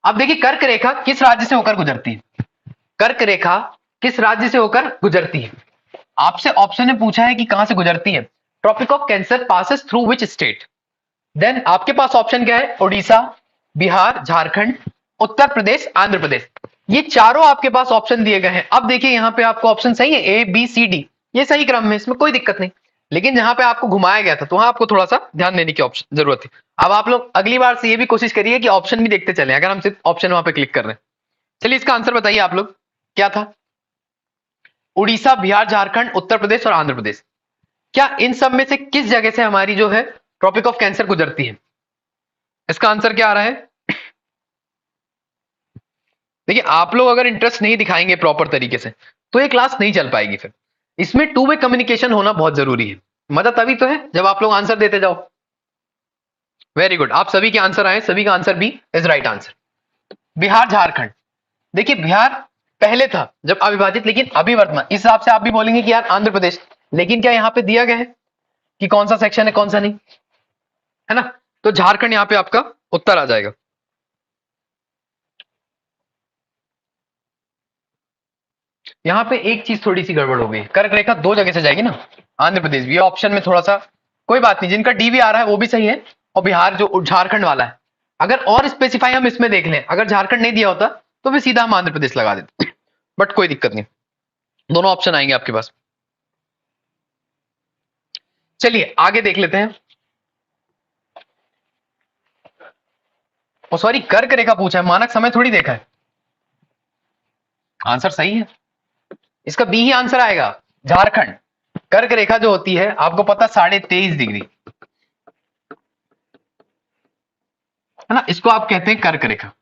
अब देखिए कर्क रेखा किस राज्य से होकर गुजरती है, कर्क रेखा किस राज्य से होकर गुजरती है। आपसे ऑप्शन ने पूछा है कि कहां से गुजरती है, tropic of cancer passes through which state. Then आपके पास ऑप्शन क्या है, उड़ीसा, बिहार, झारखंड, उत्तर प्रदेश, आंध्र प्रदेश, ये चारों आपके पास ऑप्शन दिए गए हैं। अब देखिए यहां पे आपको ऑप्शन सही है, ए बी सी डी, ये सही क्रम में, इसमें कोई दिक्कत नहीं, लेकिन जहां पे आपको घुमाया गया था तो वहां आपको थोड़ा सा ध्यान देने की ऑप्शन जरूरत थी। अब आप लोग अगली बार से ये भी कोशिश करिए कि ऑप्शन भी देखते चले, अगर हम सिर्फ ऑप्शन वहां पे क्लिक कर रहे हैं। चलिए इसका आंसर बताइए आप लोग क्या था, उड़ीसा, बिहार, झारखंड, उत्तर प्रदेश और आंध्र प्रदेश। क्या इन सब में से किस जगह से हमारी जो है ट्रॉपिक ऑफ कैंसर गुजरती है? इसका आंसर क्या आ रहा है? देखिए, आप लोग अगर इंटरेस्ट नहीं दिखाएंगे प्रॉपर तरीके से तो ये क्लास नहीं चल पाएगी। फिर इसमें टू वे कम्युनिकेशन होना बहुत जरूरी है। मजा तभी तो है जब आप लोग आंसर देते जाओ। वेरी गुड, आप सभी के आंसर आए, सभी का answer B is right answer. Bihar Jharkhand, देखिए बिहार पहले था जब अविभाजित, लेकिन अभी वर्तमान इस हिसाब से आप भी बोलेंगे कि यार आंध्र प्रदेश, लेकिन क्या यहां पे दिया गया है कि कौन सा सेक्शन है कौन सा नहीं, है ना? तो झारखंड यहां पे आपका उत्तर आ जाएगा। यहां पे एक चीज थोड़ी सी गड़बड़ हो गई, कर्क रेखा दो जगह से जाएगी ना, आंध्र प्रदेश भी ऑप्शन में थोड़ा सा, कोई बात नहीं, जिनका डी भी आ रहा है वो भी सही है, और बिहार जो झारखंड वाला है, अगर और स्पेसिफाई हम इसमें देख लें, अगर झारखंड नहीं दिया होता तो फिर सीधा हम आंध्र प्रदेश लगा देते, बट कोई दिक्कत नहीं, दोनों ऑप्शन आएंगे आपके पास। चलिए आगे देख लेते हैं। सॉरी, कर्क रेखा पूछा है, मानक समय थोड़ी देखा है। आंसर सही है, इसका बी ही आंसर आएगा, झारखंड। कर्क रेखा जो होती है आपको पता 23.5 डिग्री, है ना, इसको आप कहते हैं कर्क रेखा।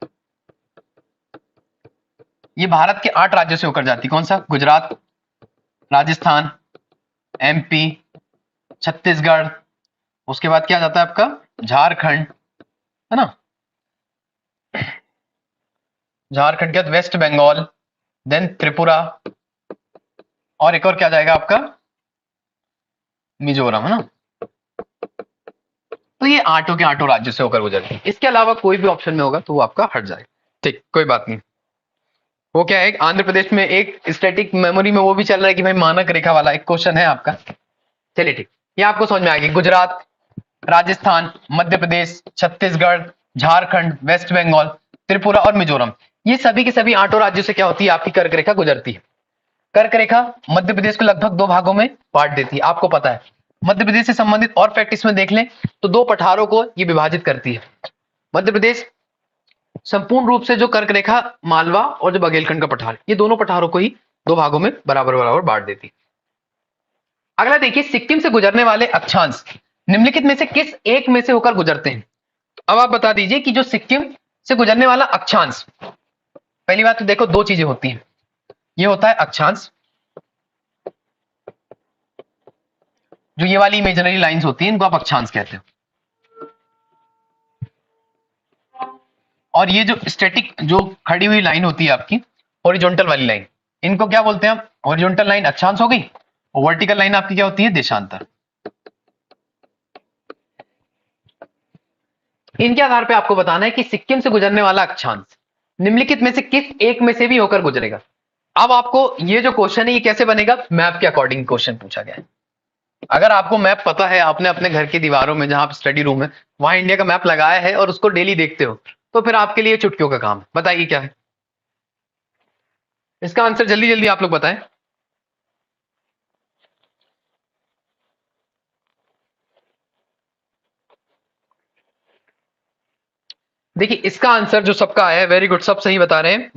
ये भारत के 8 राज्यों से होकर जाती, कौन सा? गुजरात, राजस्थान, एमपी, छत्तीसगढ़, उसके बाद क्या जाता है आपका झारखंड, है ना, झारखंड के बाद वेस्ट बंगाल, देन त्रिपुरा, और एक और क्या जाएगा आपका मिजोरम, है ना। तो ये 8 के 8 राज्यों से होकर गुजरती है, इसके अलावा कोई भी ऑप्शन में होगा तो वो आपका हट जाएगा। ठीक, कोई बात नहीं। वो क्या है, आंध्र प्रदेश में एक स्टैटिक मेमोरी में वो भी चल रहा है कि भाई मानक रेखा वाला एक क्वेश्चन है आपका। चलिए ठीक, ये आपको समझ में आ गई। गुजरात, राजस्थान, मध्य प्रदेश, छत्तीसगढ़, झारखंड, वेस्ट बंगाल, त्रिपुरा और मिजोरम, ये सभी के सभी 8 राज्यों से क्या होती है आपकी कर्क रेखा गुजरती है। कर्क रेखा मध्य प्रदेश को लगभग 2 भागों में बांट देती है, आपको पता है। मध्य प्रदेश से संबंधित और फैक्ट इसमें देख लें तो 2 पठारों को ये विभाजित करती है। मध्य प्रदेश संपूर्ण रूप से जो कर्क रेखा मालवा और जो बघेलखंड का पठार, ये दोनों पठारों को ही 2 भागों में बराबर बराबर बांट देती है। अगला देखिए, सिक्किम से गुजरने वाले अक्षांश निम्नलिखित में से किस एक में से होकर गुजरते हैं? अब आप बता दीजिए कि जो सिक्किम से गुजरने वाला अक्षांश, पहली बात तो देखो 2 चीजें होती हैं, ये होता है अक्षांश, जो ये वाली इमेजिनरी लाइंस होती हैं इनको आप अक्षांश कहते हो, और ये जो स्टैटिक जो खड़ी हुई लाइन होती है आपकी हॉरिजॉन्टल वाली लाइन, इनको क्या बोलते हैं आप? हॉरिजॉन्टल लाइन अक्षांश हो गई, और वर्टिकल लाइन आपकी क्या होती है? देशांतर। इनके आधार पे आपको बताना है कि सिक्किम से गुजरने वाला अक्षांश निम्नलिखित में से किस एक में से भी होकर गुजरेगा। अब आपको ये जो क्वेश्चन है ये कैसे बनेगा? मैप के अकॉर्डिंग क्वेश्चन पूछा गया है। अगर आपको मैप पता है, आपने अपने घर की दीवारों में जहां स्टडी रूम है वहां इंडिया का मैप लगाया है और उसको डेली देखते हो, तो फिर आपके लिए चुटकियों का काम है। बताइए क्या है इसका आंसर? जल्दी जल्दी आप लोग बताएं। देखिए इसका आंसर जो सबका आया है, वेरी गुड, सब सही बता रहे हैं।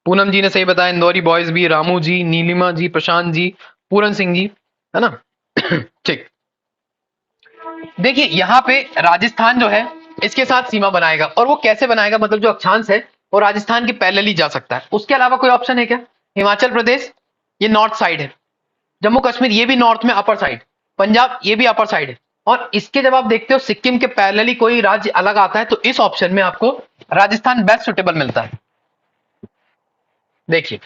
पूनम जी ने सही बताया, इंदौरी बॉयज भी, रामू जी, नीलिमा जी, प्रशांत जी, पूरन सिंह जी, है ना। ठीक, देखिए यहां पे राजस्थान जो है इसके साथ सीमा बनाएगा, और वो कैसे बनाएगा? मतलब जो अक्षांश है वो राजस्थान की पैरेलली जा सकता है। उसके अलावा कोई ऑप्शन है क्या? हिमाचल प्रदेश ये नॉर्थ साइड है, जम्मू कश्मीर ये भी नॉर्थ में अपर साइड, पंजाब ये भी अपर साइड है, और इसके जब आप देखते हो सिक्किम के पैरेलली कोई राज्य अलग आता है, तो इस ऑप्शन में आपको राजस्थान बेस्ट सुटेबल मिलता है। देखिए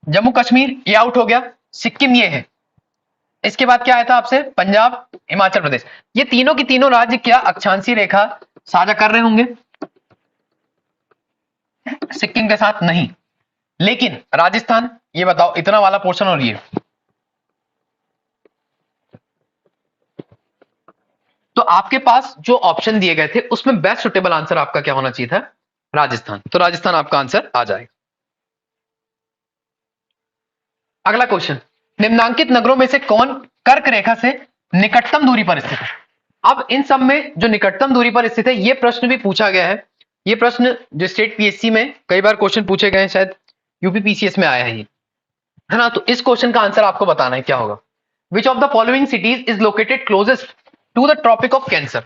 जम्मू कश्मीर ये आउट हो गया, सिक्किम ये है, इसके बाद क्या आया था आपसे? पंजाब, हिमाचल प्रदेश, ये तीनों की तीनों राज्य क्या अक्षांशीय रेखा साझा कर रहे होंगे? सिक्किम के साथ नहीं, लेकिन राजस्थान, ये बताओ इतना वाला पोर्शन और ये, तो आपके पास जो ऑप्शन दिए गए थे उसमें बेस्ट सुटेबल आंसर आपका क्या होना चाहिए था? राजस्थान। तो राजस्थान आपका आंसर आ जाएगा। अगला क्वेश्चन, निम्नांकित नगरों में से कौन कर्क रेखा से निकटतम दूरी पर स्थित है? अब इन सब में जो निकटतम दूरी पर स्थित है, यह प्रश्न भी पूछा गया है। यह प्रश्न जो स्टेट पीएससी में कई बार क्वेश्चन पूछे गए हैं, शायद यूपी पीसीएस में आया है ये, है ना। तो इस क्वेश्चन का आंसर आपको बताना है क्या होगा। Which of the following cities is located closest to the tropic of cancer?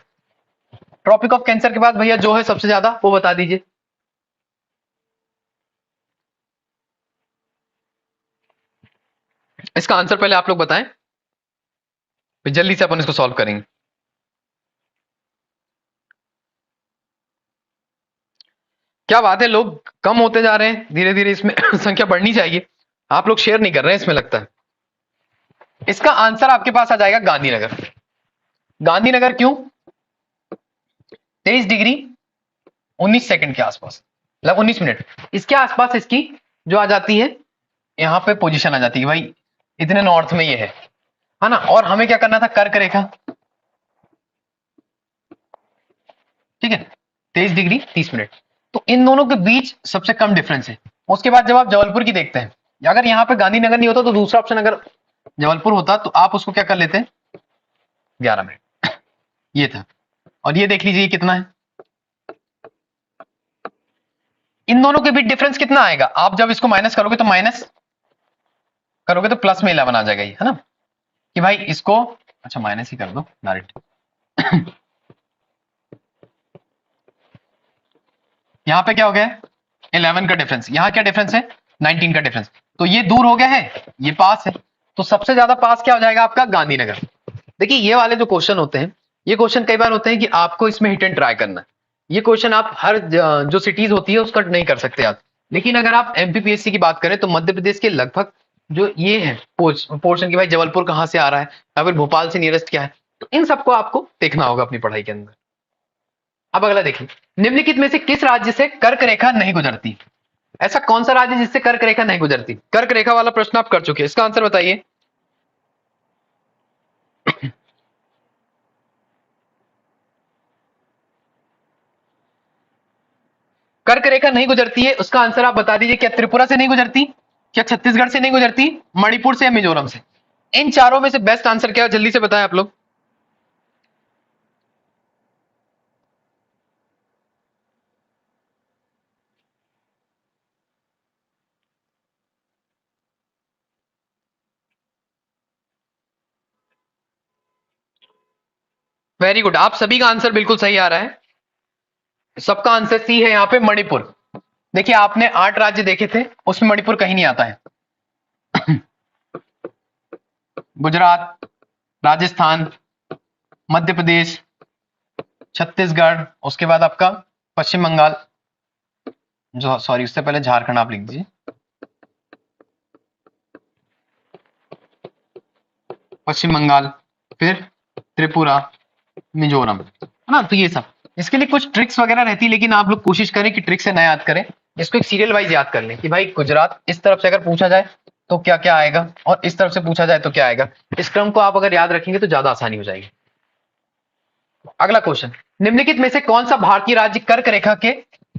Tropic of cancer के बाद भैया जो है सबसे ज्यादा वो बता दीजिए। इसका आंसर पहले आप लोग बताएं, फिर जल्दी से अपन इसको सॉल्व करेंगे। क्या बात है, लोग कम होते जा रहे हैं धीरे धीरे, इसमें संख्या बढ़नी चाहिए। आप लोग शेयर नहीं कर रहे हैं इसमें लगता है। इसका आंसर आपके पास आ जाएगा गांधीनगर। गांधीनगर क्यों? 23 डिग्री 19 सेकंड के आसपास, मतलब 19 मिनट इसके आसपास इसकी जो आ जाती है, यहां पे पोजीशन आ जाती है भाई, इतने नॉर्थ में ये है ना। और हमें क्या करना था, कर्क रेखा, ठीक है, 23 डिग्री 30 मिनट। तो इन दोनों के बीच सबसे कम डिफरेंस है। उसके बाद जब आप जबलपुर की देखते हैं, अगर यहां पे गांधीनगर नहीं होता तो दूसरा ऑप्शन अगर जबलपुर होता तो आप उसको क्या कर लेते हैं, 11 मिनट ये था। और ये देख लीजिए कितना है, इन दोनों के बीच डिफरेंस कितना आएगा। आप जब इसको माइनस करोगे तो माइनस करोगे तो प्लस में 11 आ जाएगा ये, है ना, कि भाई इसको अच्छा माइनस ही कर दो डायरेक्ट। यहां पे क्या हो गया, 11 का डिफरेंस, यहां क्या डिफरेंस है, 19 का डिफरेंस। तो ये दूर हो गया है, ये पास है, तो सबसे ज्यादा पास क्या हो जाएगा आपका, गांधीनगर। देखिए ये वाले जो क्वेश्चन होते हैं, ये क्वेश्चन कई बार होते हैं कि आपको इसमें हिट एंड ट्राई करना है। ये क्वेश्चन आप हर जो सिटीज होती है उसका नहीं कर सकते आप। लेकिन अगर आप एमपीपीएससी की बात करें तो मध्य प्रदेश के लगभग जो ये है पोर्शन की भाई जबलपुर कहां से आ रहा है या फिर भोपाल से नियरेस्ट क्या है, तो इन सबको आपको देखना होगा अपनी पढ़ाई के अंदर। अब अगला देखिए, निम्नलिखित में से किस राज्य से कर्क रेखा नहीं गुजरती? ऐसा कौन सा राज्य जिससे कर्क रेखा नहीं गुजरती? कर्क रेखा वाला प्रश्न आप कर चुके हैं, इसका आंसर बताइए। कर्क रेखा नहीं गुजरती है, उसका आंसर आप बता दीजिए। क्या त्रिपुरा से नहीं गुजरती, क्या छत्तीसगढ़ से नहीं गुजरती, मणिपुर से या मिजोरम से? इन चारों में से बेस्ट आंसर क्या है, जल्दी से बताएं आप लोग। वेरी गुड, आप सभी का आंसर बिल्कुल सही आ रहा है। सबका आंसर सी है यहाँ पे, मणिपुर। देखिए आपने 8 राज्य देखे थे, उसमें मणिपुर कहीं नहीं आता है। गुजरात, राजस्थान, मध्य प्रदेश, छत्तीसगढ़, उसके बाद आपका पश्चिम बंगाल, जो सॉरी उससे पहले झारखंड आप लिख दीजिए, पश्चिम बंगाल, फिर त्रिपुरा, मिजोरम, है ना। तो ये सब, इसके लिए कुछ ट्रिक्स वगैरह रहती है, लेकिन आप लोग कोशिश करें कि ट्रिक से ना याद करें, इसको एक सीरियल वाइज याद कर लें कि भाई गुजरात इस तरफ से अगर पूछा जाए तो क्या क्या आएगा और इस तरफ से पूछा जाए तो क्या आएगा। इस क्रम को आप अगर याद रखेंगे तो ज्यादा आसानी हो जाएगी। अगला क्वेश्चन, निम्नलिखित में से कौन सा भारतीय राज्य कर्क रेखा के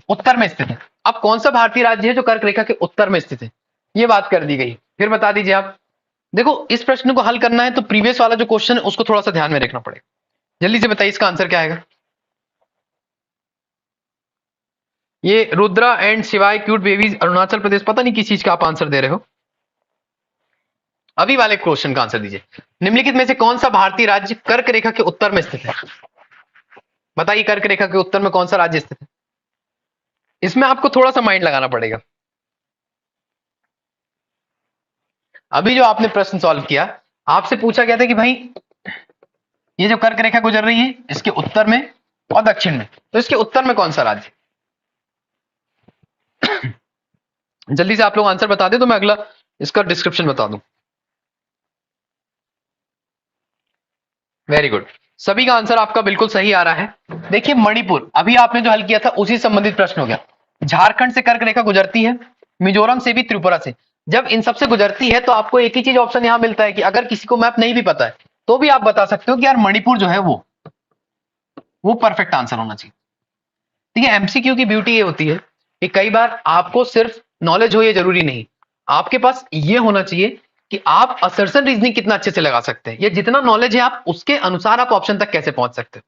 उत्तर में स्थित है? अब कौन सा भारतीय राज्य है जो कर्क रेखा के उत्तर में स्थित है, ये बात कर दी गई, फिर बता दीजिए आप। देखो इस प्रश्न को हल करना है तो प्रीवियस वाला जो क्वेश्चन है उसको थोड़ा सा ध्यान में रखना पड़ेगा। जल्दी से बताइए इसका आंसर क्या आएगा। ये रुद्रा एंड शिवाय क्यूट बेबीज अरुणाचल प्रदेश, पता नहीं किस चीज का आप आंसर दे रहे हो। अभी वाले क्वेश्चन का आंसर दीजिए। निम्नलिखित में से कौन सा भारतीय राज्य कर्क रेखा के उत्तर में स्थित है? बताइए कर्क रेखा के उत्तर में कौन सा राज्य स्थित है। इसमें आपको थोड़ा सा माइंड लगाना पड़ेगा। अभी जो आपने प्रश्न सॉल्व किया, आपसे पूछा गया था कि भाई ये जो कर्क रेखा गुजर रही है इसके उत्तर में और दक्षिण में, तो इसके उत्तर में कौन सा राज्य? जल्दी से आप लोग आंसर बता दें तो मैं अगला इसका डिस्क्रिप्शन बता दूं। वेरी गुड, सभी का आंसर आपका बिल्कुल सही आ रहा है। देखिए मणिपुर अभी आपने जो हल किया था उसी संबंधित प्रश्न हो गया। झारखंड से कर्क रेखा गुजरती है, मिजोरम से भी, त्रिपुरा से। जब इन सबसे गुजरती है तो आपको एक ही चीज ऑप्शन यहां मिलता है कि अगर किसी को मैप नहीं भी पता है तो भी आप बता सकते हो कि यार मणिपुर जो है वो परफेक्ट आंसर होना चाहिए। ठीक है, एमसीक्यू की ब्यूटी ये होती है कि कई बार आपको सिर्फ नॉलेज हो ये जरूरी नहीं, आपके पास ये होना चाहिए कि आप असर्शन रीजनिंग कितना अच्छे से लगा सकते हैं, या जितना नॉलेज है आप उसके अनुसार आप ऑप्शन तक कैसे पहुंच सकते हैं।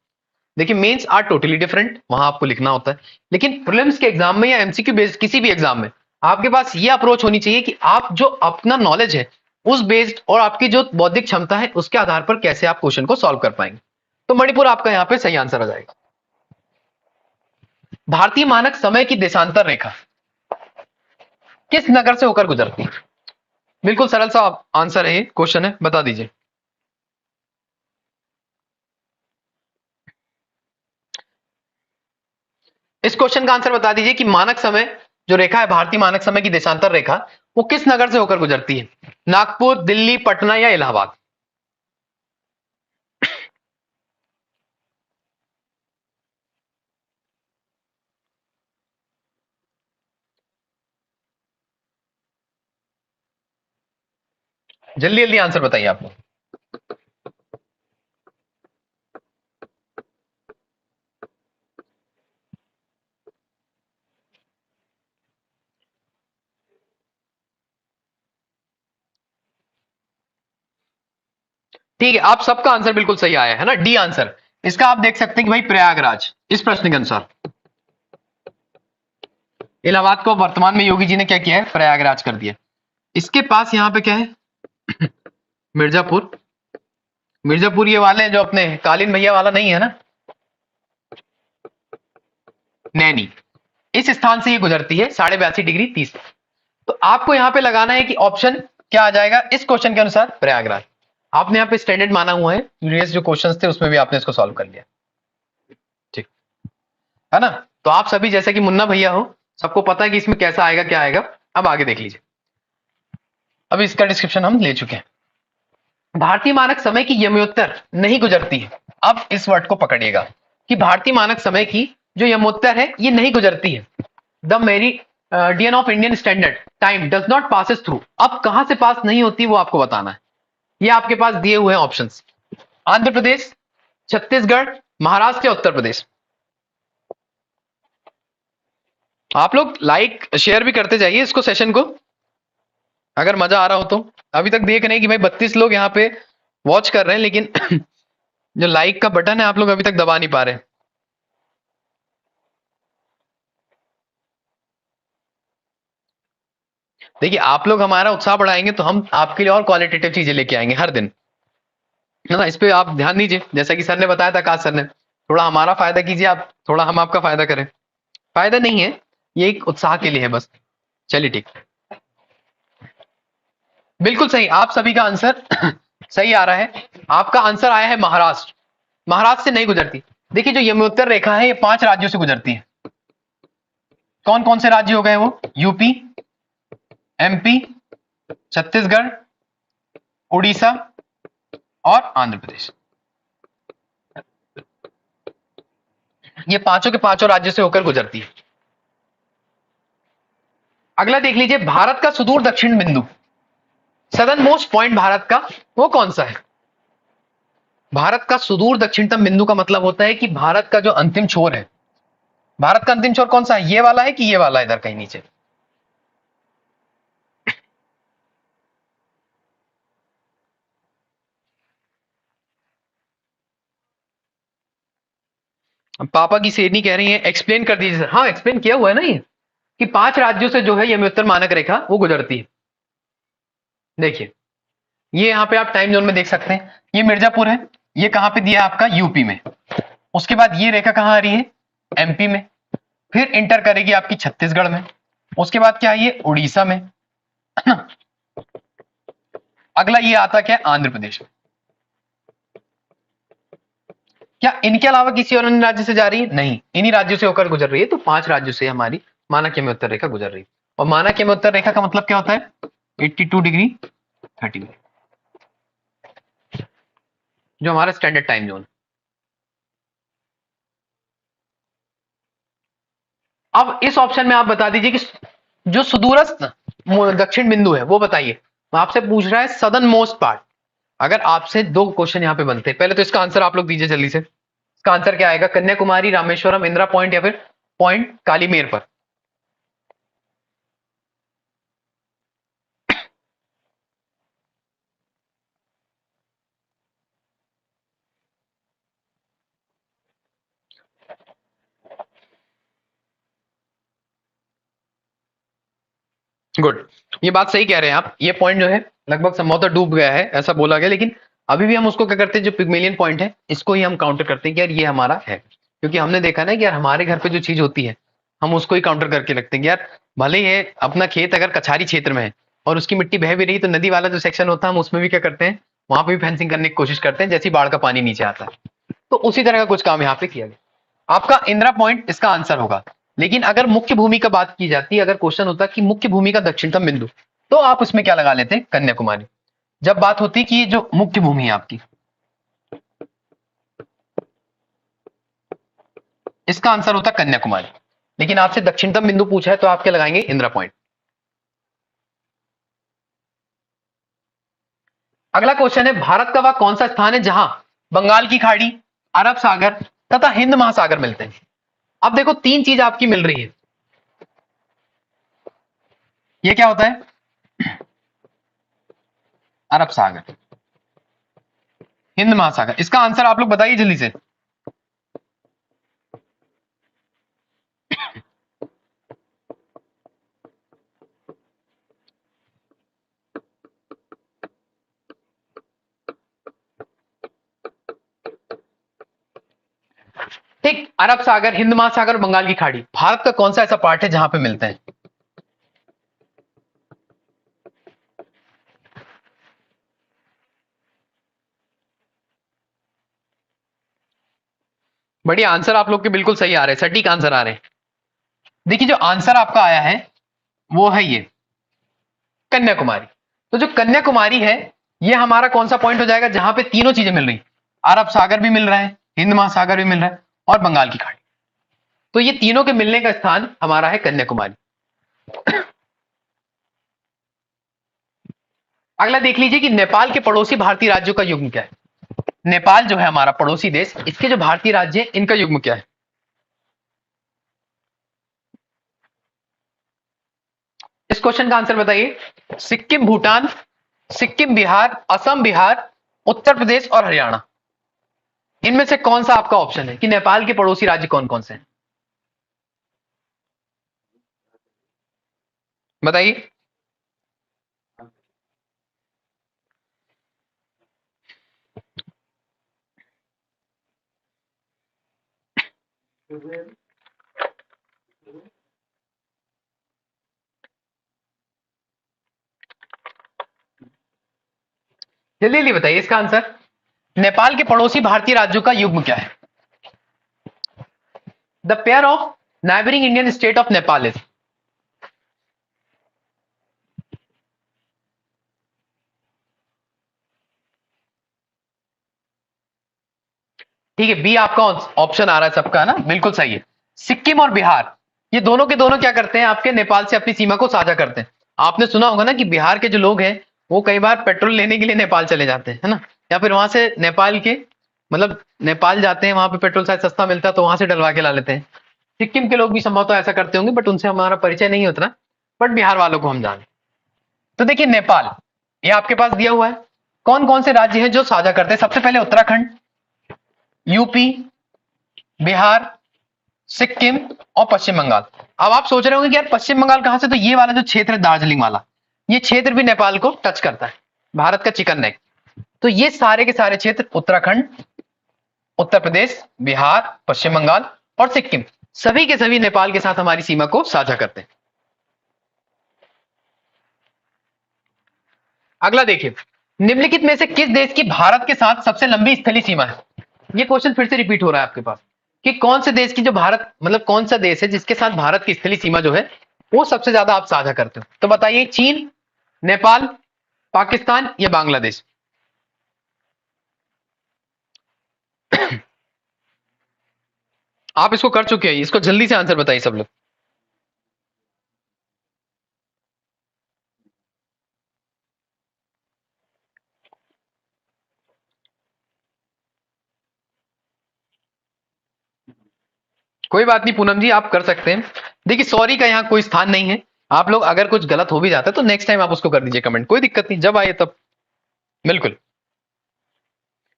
देखिए मेंस आर टोटली डिफरेंट, वहां आपको लिखना होता है, लेकिन प्रीलिम्स के एग्जाम में या एमसीक्यू बेस्ड किसी भी एग्जाम में आपके पास ये अप्रोच होनी चाहिए कि आप जो अपना नॉलेज है उस बेस्ड और आपकी जो बौद्धिक क्षमता है उसके आधार पर कैसे आप क्वेश्चन को सॉल्व कर पाएंगे। तो मणिपुर आपका यहां पे सही आंसर आ जाएगा। भारतीय मानक समय की देशांतर रेखा किस नगर से होकर गुजरती है? बिल्कुल सरल सा आंसर है, क्वेश्चन है, बता दीजिए। इस क्वेश्चन का आंसर बता दीजिए कि मानक समय जो रेखा है, भारतीय मानक समय की देशांतर रेखा, वो किस नगर से होकर गुजरती है? नागपुर, दिल्ली, पटना या इलाहाबाद? जल्दी जल्दी आंसर बताइए आप लोग। ठीक है, आप सबका आंसर बिल्कुल सही आया है ना, डी आंसर। इसका आप देख सकते हैं कि भाई प्रयागराज, इस प्रश्न के अनुसार इलाहाबाद को वर्तमान में योगी जी ने क्या किया है, प्रयागराज कर दिया। इसके पास यहां पे क्या है, मिर्जापुर। मिर्जापुर ये वाले जो अपने कालीन भैया वाला नहीं है ना, नैनी, इस स्थान से ये गुजरती है 82.30°। तो आपको यहां पे लगाना है कि ऑप्शन क्या आ जाएगा इस क्वेश्चन के अनुसार, प्रयागराज। आपने यहाँ पे स्टैंडर्ड माना हुआ है, प्रीवियस जो क्वेश्चंस थे उसमें भी आपने इसको सॉल्व कर लिया, ठीक है ना। तो आप सभी जैसे कि मुन्ना भैया हो, सबको पता है कि इसमें कैसा आएगा क्या आएगा। अब आगे देख लीजिए, अभी इसका डिस्क्रिप्शन हम ले चुके हैं। भारतीय मानक समय की यमोत्तर नहीं गुजरती है। अब इस वर्ड को पकड़िएगा कि भारतीय मानक समय की जो यमोत्तर है ये नहीं गुजरती है। The meridian of Indian standard time does not passes through. अब कहां से पास नहीं होती वो आपको बताना है। ये आपके पास दिए हुए हैं ऑप्शंस, आंध्र प्रदेश, छत्तीसगढ़, महाराष्ट्र या उत्तर प्रदेश। आप लोग लाइक शेयर भी करते जाइए इसको, सेशन को, अगर मजा आ रहा हो तो। अभी तक देख रहे हैं कि भाई 32 लोग यहाँ पे वॉच कर रहे हैं, लेकिन जो लाइक का बटन है आप लोग अभी तक दबा नहीं पा रहे। देखिए, आप लोग हमारा उत्साह बढ़ाएंगे तो हम आपके लिए और क्वालिटेटिव चीजें लेके आएंगे हर दिन, है ना। इस पे आप ध्यान दीजिए, जैसा कि सर ने बताया था, आकाश सर ने, थोड़ा हमारा फायदा कीजिए आप, थोड़ा हम आपका फायदा करें। फायदा नहीं है, ये एक उत्साह के लिए है बस। चलिए ठीक, बिल्कुल सही, आप सभी का आंसर सही आ रहा है। आपका आंसर आया है महाराष्ट्र। महाराष्ट्र से नहीं गुजरती। देखिए, जो यमुनोत्तर रेखा है ये 5 राज्यों से गुजरती है। कौन कौन से राज्य हो गए वो? यूपी, एमपी, छत्तीसगढ़, उड़ीसा और आंध्र प्रदेश। ये पांचों के पांचों राज्यों से होकर गुजरती है। अगला देख लीजिए, भारत का सुदूर दक्षिण बिंदु, सदर्न मोस्ट पॉइंट भारत का वो कौन सा है? भारत का सुदूर दक्षिणतम बिंदु का मतलब होता है कि भारत का जो अंतिम छोर है, भारत का अंतिम छोर कौन सा है? ये वाला है कि ये वाला, इधर कहीं नीचे? पापा की शेरनी कह रही है एक्सप्लेन कर दीजिए सर। हाँ, एक्सप्लेन किया हुआ है ना ये, कि 5 राज्यों से जो है यमुनोत्तर मानक रेखा वो गुजरती है। देखिए, ये यहाँ पे आप टाइम जोन में देख सकते हैं, ये मिर्जापुर है, ये कहां पे दिया है आपका? यूपी में। उसके बाद ये रेखा कहां आ रही है? एमपी में। फिर इंटर करेगी आपकी छत्तीसगढ़ में। उसके बाद क्या है? ये उड़ीसा में। अगला ये आता क्या है? आंध्र प्रदेश में। क्या इनके अलावा किसी और अन्य राज्य से जा रही है? नहीं, इन्हीं राज्यों से होकर गुजर रही है। तो 5 राज्यों से हमारी मानक यमुनोत्तर रेखा गुजर रही है। और मानक यमुनोत्तर रेखा का मतलब क्या होता है? 82°30', जो हमारा स्टैंडर्ड टाइम जोन। अब इस ऑप्शन में आप बता दीजिए कि जो सुदूरस्थ दक्षिण बिंदु है वो बताइए। आपसे पूछ रहा है सदर्न मोस्ट पार्ट। अगर आपसे 2 क्वेश्चन यहां पे बनते हैं, पहले तो इसका आंसर आप लोग दीजिए जल्दी से। इसका आंसर क्या आएगा? कन्याकुमारी, रामेश्वरम, इंदिरा पॉइंट या फिर पॉइंट कालीमेर पर? गुड, ये बात सही कह रहे हैं आप। ये पॉइंट जो है लगभग संभवतः डूब गया है ऐसा बोला गया, लेकिन अभी भी हम उसको क्या करते हैं, जो पिग्मेलियन पॉइंट है इसको ही हम काउंटर करते हैं कि यार ये हमारा है, क्योंकि हमने देखा ना कि यार हमारे घर पे जो चीज होती है हम उसको ही काउंटर करके रखते हैं कि यार भले ही अपना खेत अगर कछारी क्षेत्र में है और उसकी मिट्टी बह भी रही, तो नदी वाला जो सेक्शन होता है हम उसमें भी क्या करते हैं, वहां पे भी फेंसिंग करने की कोशिश करते हैं, जैसी बाढ़ का पानी नीचे आता है। तो उसी तरह का कुछ काम यहाँ पे किया गया। आपका इंदिरा पॉइंट इसका आंसर होगा। लेकिन अगर मुख्य भूमि का बात की जाती, अगर क्वेश्चन होता कि मुख्य भूमि का दक्षिणतम बिंदु, तो आप उसमें क्या लगा लेते, कन्याकुमारी। जब बात होती कि जो मुख्य भूमि है आपकी, इसका आंसर होता कन्याकुमारी। लेकिन आपसे दक्षिणतम बिंदु पूछा है तो आप क्या लगाएंगे, इंदिरा पॉइंट। अगला क्वेश्चन है, भारत का वह कौन सा स्थान है जहां बंगाल की खाड़ी, अरब सागर तथा हिंद महासागर मिलते हैं। अब देखो तीन चीज आपकी मिल रही है। ये क्या होता है, अरब सागर, हिंद महासागर। इसका आंसर आप लोग बताइए जल्दी से। ठीक, अरब सागर, हिंद महासागर, बंगाल की खाड़ी, भारत का कौन सा ऐसा पार्ट है जहां पे मिलते हैं। बढ़िया आंसर आप लोग के बिल्कुल सही आ रहे हैं, सटीक आंसर आ रहे हैं। देखिए जो आंसर आपका आया है वो है ये कन्याकुमारी। तो जो कन्याकुमारी है ये हमारा कौन सा पॉइंट हो जाएगा, जहां पे तीनों चीजें मिल रही, अरब सागर भी मिल रहा है, हिंद महासागर भी मिल रहा है और बंगाल की खाड़ी। तो ये तीनों के मिलने का स्थान हमारा है कन्याकुमारी। अगला देख लीजिए कि नेपाल के पड़ोसी भारतीय राज्यों का युग्म क्या है। नेपाल जो है हमारा पड़ोसी देश, इसके जो भारतीय राज्य है इनका युग्म क्या है। इस क्वेश्चन का आंसर बताइए। सिक्किम, भूटान, सिक्किम, बिहार, असम, बिहार, उत्तर प्रदेश और हरियाणा, इनमें से कौन सा आपका ऑप्शन है कि नेपाल के पड़ोसी राज्य कौन कौन से हैं, बताइए। जल्दी जल्दी बताइए इसका आंसर। नेपाल के पड़ोसी भारतीय राज्यों का युग्म क्या है। The pair of neighbouring Indian state of Nepal is, ठीक है, बी आपका ऑप्शन आ रहा है सबका ना, बिल्कुल सही है। सिक्किम और बिहार, ये दोनों के दोनों क्या करते हैं, आपके नेपाल से अपनी सीमा को साझा करते हैं। आपने सुना होगा ना कि बिहार के जो लोग हैं वो कई बार पेट्रोल लेने के लिए नेपाल चले जाते हैं, है ना, या फिर वहां से नेपाल के, मतलब नेपाल जाते हैं, वहां पे पेट्रोल शायद सस्ता मिलता है तो वहां से डलवा के ला लेते हैं। सिक्किम के लोग भी संभवतः ऐसा करते होंगे, बट उनसे हमारा परिचय नहीं होता, बट बिहार वालों को हम जाने। तो देखिए नेपाल, ये आपके पास दिया हुआ है, कौन कौन से राज्य हैं जो साझा करते हैं। सबसे पहले उत्तराखंड, यूपी, बिहार, सिक्किम और पश्चिम बंगाल। अब आप सोच रहे होंगे कि यार पश्चिम बंगाल कहां से, तो ये वाला जो क्षेत्र है दार्जिलिंग वाला, ये क्षेत्र भी नेपाल को टच करता है, भारत का चिकन नेक। तो ये सारे के सारे क्षेत्र उत्तराखंड, उत्तर प्रदेश, बिहार, पश्चिम बंगाल और सिक्किम, सभी के सभी नेपाल के साथ हमारी सीमा को साझा करते हैं। अगला देखिए, निम्नलिखित में से किस देश की भारत के साथ सबसे लंबी स्थलीय सीमा है। ये क्वेश्चन फिर से रिपीट हो रहा है आपके पास कि कौन से देश की जो भारत, मतलब कौन सा देश है जिसके साथ भारत की स्थलीय सीमा जो है वो सबसे ज्यादा आप साझा करते हो। तो बताइए, चीन, नेपाल, पाकिस्तान या बांग्लादेश। आप इसको कर चुके हैं, इसको जल्दी से आंसर बताइए सब लोग। कोई बात नहीं पूनम जी, आप कर सकते हैं। देखिए सॉरी का यहाँ कोई स्थान नहीं है, आप लोग अगर कुछ गलत हो भी जाता है तो नेक्स्ट टाइम आप उसको कर दीजिए कमेंट, कोई दिक्कत नहीं, जब आए तब, बिल्कुल।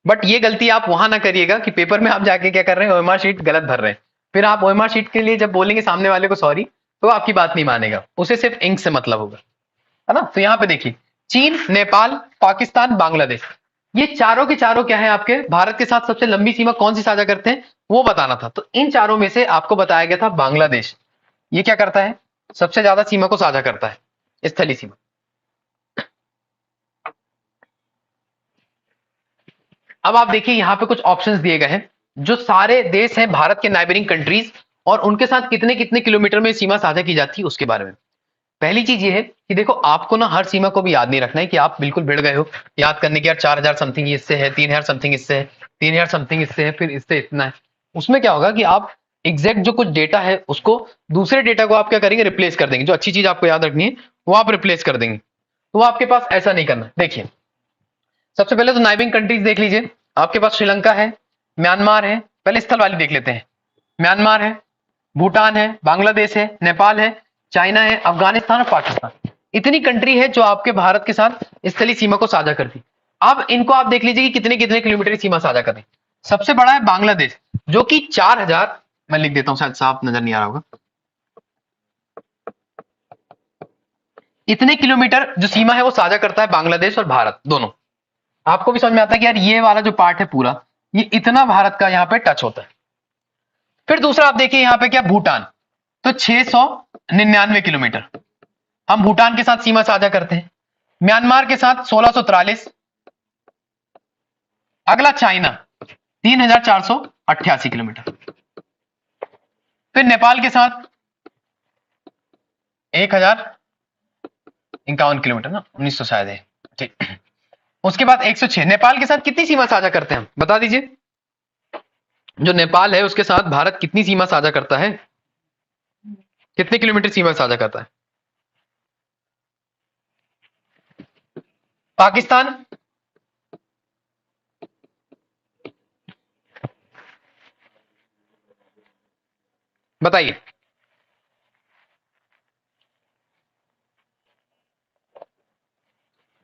बट ये गलती आप वहां ना करिएगा कि पेपर में आप जाके क्या कर रहे हैं, ओएमआर शीट गलत भर रहे हैं, फिर आप ओएमआर शीट के लिए जब बोलेंगे सामने वाले को सॉरी, तो आपकी बात नहीं मानेगा, उसे सिर्फ इंक से मतलब होगा, है ना। तो यहां पे देखिए, चीन, नेपाल, पाकिस्तान, बांग्लादेश, ये चारों के चारों क्या है, आपके भारत के साथ सबसे लंबी सीमा कौन सी साझा करते हैं वो बताना था। तो इन चारों में से आपको बताया गया था बांग्लादेश, ये क्या करता है, सबसे ज्यादा सीमा को साझा करता है, स्थलीय सीमा। अब आप देखिए यहां पे कुछ ऑप्शंस दिए गए हैं, जो सारे देश हैं भारत के नाइबरिंग कंट्रीज, और उनके साथ कितने कितने किलोमीटर में सीमा साझा की जाती है उसके बारे में। पहली चीज ये है कि देखो, आपको ना हर सीमा को भी याद नहीं रखना है कि आप बिल्कुल भिड़ गए हो याद करने की, यार 4000 समथिंग इससे है, 3000 समथिंग इससे है, 3000 समथिंग इससे है, फिर इससे इतना है। उसमें क्या होगा कि आप एग्जैक्ट जो कुछ डेटा है उसको, दूसरे डेटा को आप क्या करेंगे, रिप्लेस कर देंगे। जो अच्छी चीज आपको याद रखनी है वो आप रिप्लेस कर देंगे, तो वो आपके पास ऐसा नहीं करना है। देखिए, सबसे पहले तो नाइबिंग कंट्रीज देख लीजिए, आपके पास श्रीलंका है, म्यांमार है, पहले स्थल वाली देख लेते हैं। म्यांमार है, भूटान है, बांग्लादेश है, नेपाल है, चाइना है, अफगानिस्तान और पाकिस्तान। इतनी कंट्री है जो आपके भारत के साथ स्थलीय सीमा को साझा करती। अब इनको आप देख लीजिए कि कितने कितने किलोमीटर की सीमा साझा करें। सबसे बड़ा है बांग्लादेश, जो कि 4000, मैं लिख देता हूं, शायद साफ नजर नहीं आ रहा होगा, इतने किलोमीटर जो सीमा है वो साझा करता है बांग्लादेश और भारत दोनों। आपको भी समझ में आता है कि यार ये वाला जो पार्ट है पूरा, ये इतना भारत का यहां पे टच होता है। फिर दूसरा आप देखिए यहां पे क्या, भूटान, तो 699 किलोमीटर हम भूटान के साथ सीमा साझा करते हैं। म्यांमार के साथ 1643, अगला चाइना 3488 किलोमीटर, फिर नेपाल के साथ 1051 किलोमीटर ना, 1900 शायद है, ठीक। उसके बाद 106, नेपाल के साथ कितनी सीमा साझा करते हैं हम बता दीजिए। जो नेपाल है उसके साथ भारत कितनी सीमा साझा करता है, कितने किलोमीटर सीमा साझा करता है। पाकिस्तान, बताइए।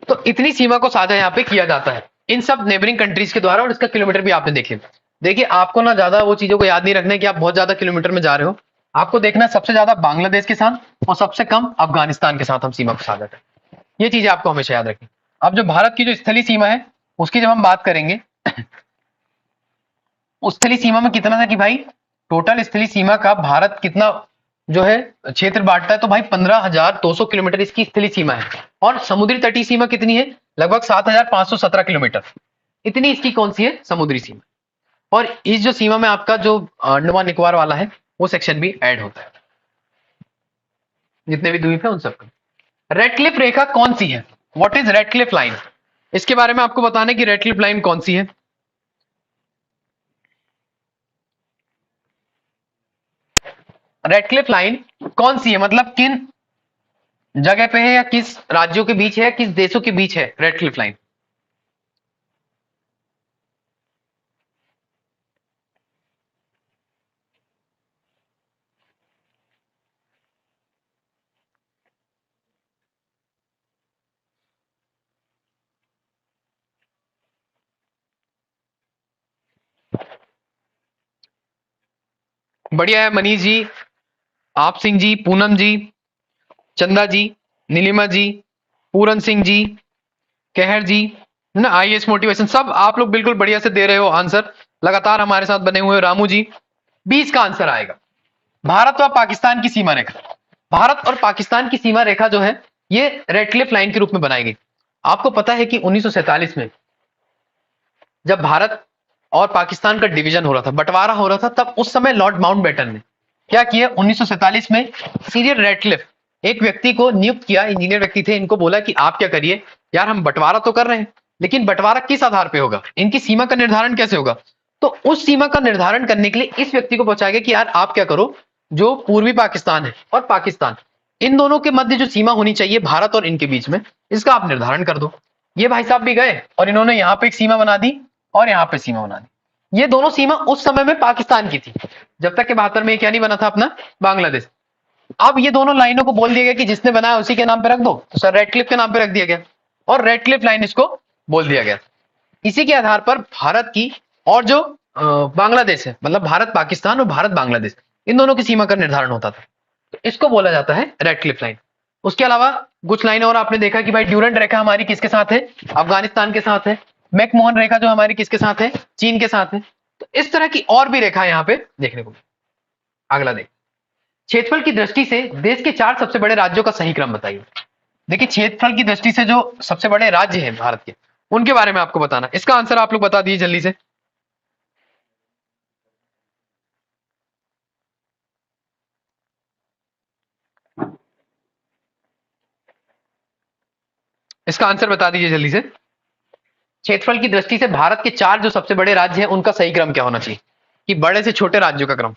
तो इतनी सीमा को साझा यहां पे किया जाता है इन सब नेबरिंग कंट्रीज के द्वारा, और इसका किलोमीटर भी आपने देख लिया। देखिए, आपको ना ज्यादा वो चीजों को याद नहीं रखना है कि आप बहुत ज्यादा किलोमीटर में जा रहे हो। आपको देखना है सबसे ज्यादा बांग्लादेश के साथ और सबसे कम अफगानिस्तान के साथ हम सीमा को साझा करें। ये चीजें आपको हमेशा याद रखनी। अब जो भारत की जो स्थलीय सीमा है उसकी जब हम बात करेंगे, उस स्थलीय सीमा में कितना था कि भाई, टोटल स्थलीय सीमा का भारत कितना जो है क्षेत्र बांटता है, तो भाई 15,200 किलोमीटर इसकी स्थलीय सीमा है। और समुद्री तटीय सीमा कितनी है, लगभग 7,517 किलोमीटर, इतनी इसकी कौन सी है, समुद्री सीमा। और इस जो सीमा में आपका जो अंडमान निकोबार वाला है वो सेक्शन भी ऐड होता है, जितने भी द्वीप है उन सबका। रेडक्लिफ रेखा कौन सी है, व्हाट इज रेडक्लिफ लाइन, इसके बारे में आपको बताना है कि रेडक्लिफ लाइन कौन सी है। रेडक्लिफ लाइन कौन सी है, मतलब किन जगह पे है, या किस राज्यों के बीच है, या किस देशों के बीच है रेडक्लिफ लाइन। बढ़िया है मनीष जी, आप सिंह जी, पूनम जी, चंदा जी, नीलिमा जी, पूरन सिंह जी, कहर जी, है ना, आईएएस मोटिवेशन, सब आप लोग बिल्कुल बढ़िया से दे रहे हो आंसर, लगातार हमारे साथ बने हुए हो। रामू जी, 20 का आंसर आएगा। भारत और पाकिस्तान की सीमा रेखा, भारत और पाकिस्तान की सीमा रेखा जो है ये रेडक्लिफ लाइन के रूप में बनाई गई। आपको पता है कि 1947 में जब भारत और पाकिस्तान का डिवीजन हो रहा था, बंटवारा हो रहा था, तब उस समय लॉर्ड माउंटबेटन ने क्या किया, 1947 में सीरियल रेडक्लिफ एक व्यक्ति को नियुक्त किया, इंजीनियर व्यक्ति थे, इनको बोला कि आप क्या करिए, यार हम बंटवारा तो कर रहे हैं लेकिन बंटवारा किस आधार पे होगा, इनकी सीमा का निर्धारण कैसे होगा। तो उस सीमा का निर्धारण करने के लिए इस व्यक्ति को पहुंचा गया कि यार आप क्या करो, जो पूर्वी पाकिस्तान है और पाकिस्तान, इन दोनों के मध्य जो सीमा होनी चाहिए भारत और इनके बीच में, इसका आप निर्धारण कर दो। ये भाई साहब भी गए और इन्होंने यहाँ पे एक सीमा बना दी और यहाँ पे सीमा बना दी। ये दोनों सीमा उस समय में पाकिस्तान की थी, जब तक कि 72 में क्या नहीं बना था अपना बांग्लादेश। अब ये दोनों लाइनों को बोल दिया गया कि जिसने बनाया उसी के नाम पे रख दो, तो सर रेडक्लिफ के नाम पे रख दिया गया और रेडक्लिफ लाइन इसको बोल दिया गया। इसी के आधार पर भारत की और जो बांग्लादेश है, मतलब भारत पाकिस्तान और भारत बांग्लादेश, इन दोनों की सीमा का निर्धारण होता था। तो इसको बोला जाता है रेडक्लिफ लाइन। उसके अलावा कुछ लाइनें और आपने देखा कि भाई ड्यूरेंट रेखा हमारी किसके साथ है, अफगानिस्तान के साथ है। मैकमोहन रेखा जो हमारी किसके साथ है, चीन के साथ है। तो इस तरह की और भी रेखा यहाँ पे देखने को। अगला देख, क्षेत्रफल की दृष्टि से देश के 4 सबसे बड़े राज्यों का सही क्रम बताइए। देखिए क्षेत्रफल की दृष्टि से जो सबसे बड़े राज्य हैं भारत के, उनके बारे में आपको बताना। इसका आंसर आप लोग बता दीजिए जल्दी से। इसका आंसर बता दीजिए जल्दी से। क्षेत्रफल की दृष्टि से भारत के 4 जो सबसे बड़े राज्य हैं उनका सही क्रम क्या होना चाहिए, कि बड़े से छोटे राज्यों का क्रम।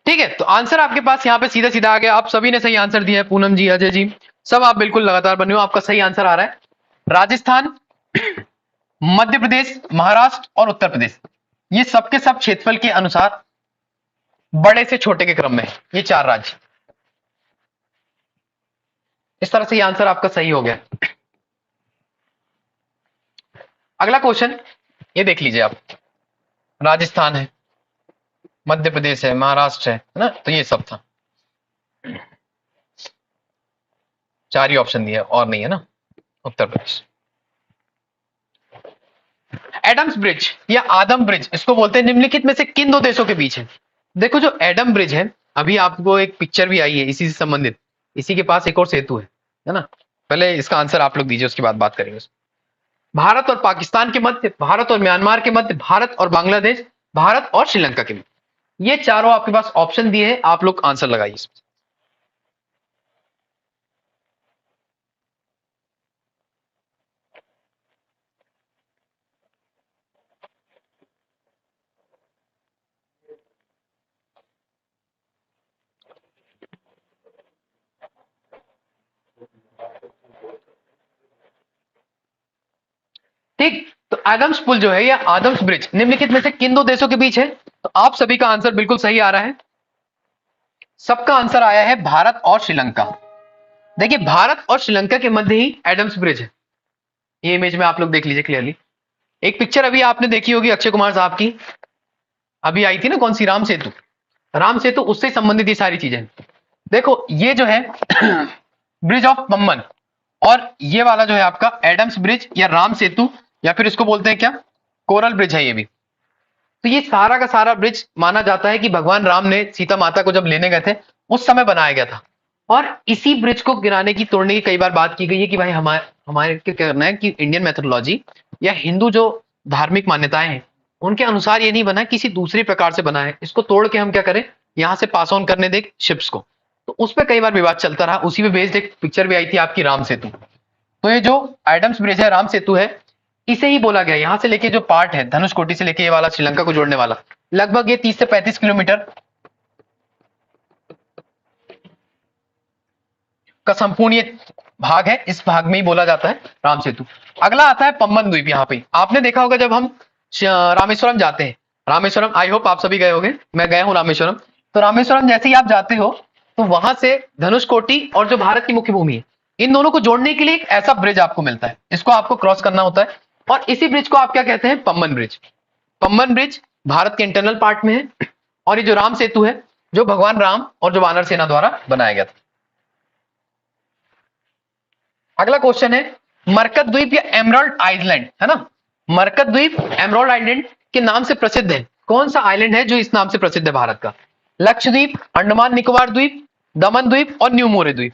ठीक है, तो आंसर आपके पास यहाँ पे सीधा सीधा आ गया। आप सभी ने सही आंसर दिया है, पूनम जी, अजय जी, सब आप बिल्कुल लगातार बने हो। आपका सही आंसर आ रहा है राजस्थान, मध्य प्रदेश, महाराष्ट्र और उत्तर प्रदेश। ये सबके सब क्षेत्रफल के अनुसार बड़े से छोटे के क्रम में है, ये 4 राज्य। इस तरह से ये आंसर आपका सही हो गया। अगला क्वेश्चन ये देख लीजिए आप। राजस्थान है, मध्य प्रदेश है, महाराष्ट्र है ना, तो ये सब था। 4 ही ऑप्शन दिया और नहीं है ना। उत्तर प्रदेश। एडम्स ब्रिज या आदम ब्रिज इसको बोलते हैं, निम्नलिखित में से किन 2 देशों के बीच है। देखो जो एडम ब्रिज है, अभी आपको एक पिक्चर भी आई है इसी से संबंधित, इसी के पास एक और सेतु है ना। पहले इसका आंसर आप लोग दीजिए, उसके बाद बात करेंगे। भारत और पाकिस्तान के मध्य, भारत और म्यांमार के मध्य, भारत और बांग्लादेश, भारत और श्रीलंका के मध्य। ये चारों आपके पास ऑप्शन दिए हैं, आप लोग आंसर लगाइए इसमें। ठीक, तो एडम्स पुल जो है या आदम्स ब्रिज निम्नलिखित में से किन 2 देशों के बीच है। तो आप सभी का आंसर बिल्कुल सही आ रहा है। सबका आंसर आया है भारत और श्रीलंका। देखिए भारत और श्रीलंका के मध्य ही एडम्स ब्रिज है। ये इमेज में आप लोग देख लीजिए क्लियरली। एक पिक्चर अभी आपने देखी होगी अक्षय कुमार साहब की, अभी आई थी ना, कौन सी, राम सेतु। राम सेतु उससे संबंधित ये सारी चीजें। देखो ये जो है ब्रिज ऑफ पम्बन, और ये वाला जो है आपका एडम्स ब्रिज या राम सेतु, या फिर इसको बोलते हैं क्या, कोरल ब्रिज है ये भी। तो ये सारा का सारा ब्रिज माना जाता है कि भगवान राम ने सीता माता को जब लेने गए थे उस समय बनाया गया था। और इसी ब्रिज को गिराने की, तोड़ने की कई बार बात की गई है कि भाई हमारे हमारे क्या करना है कि इंडियन मेथोडोलॉजी या हिंदू जो धार्मिक मान्यताएं हैं उनके अनुसार ये नहीं बना है, किसी दूसरी प्रकार से बना है। इसको तोड़ के हम क्या करें, यहां से पास ऑन करने दे शिप्स को। तो उस पर कई बार विवाद चलता रहा। उसी पे बेस्ड एक पिक्चर भी आई थी आपकी, राम सेतु। तो ये जो एडम्स ब्रिज है, राम सेतु है, इसे ही बोला गया। यहां से लेके जो पार्ट है धनुषकोटी से लेके ये वाला श्रीलंका को जोड़ने वाला, लगभग ये 30 से 35 किलोमीटर का संपूर्ण ये भाग है। इस भाग में ही बोला जाता है राम सेतु। अगला आता है पम्बन द्वीप। यहाँ पे आपने देखा होगा जब हम रामेश्वरम जाते हैं, रामेश्वरम आई होप आप सभी गए होंगे, मैं गया हूं रामेश्वरम। तो रामेश्वरम जैसे ही आप जाते हो तो वहां से धनुषकोटी और जो भारत की मुख्य भूमि है, इन दोनों को जोड़ने के लिए एक ऐसा ब्रिज आपको मिलता है, इसको आपको क्रॉस करना होता है। और इसी ब्रिज को आप क्या कहते हैं, पम्बन ब्रिज। पम्बन ब्रिज भारत के इंटरनल पार्ट में है। और ये जो राम सेतु है, जो भगवान राम और जो वानर सेना द्वारा बनाया गया था। अगला क्वेश्चन है, मरकत द्वीप या एमराल्ड आइलैंड, है ना। मरकत द्वीप एमराल्ड आइलैंड के नाम से प्रसिद्ध है। कौन सा आइलैंड है जो इस नाम से प्रसिद्ध है भारत का। लक्षद्वीप, अंडमान निकोबार द्वीप, दमन द्वीप और न्यू मोरे द्वीप।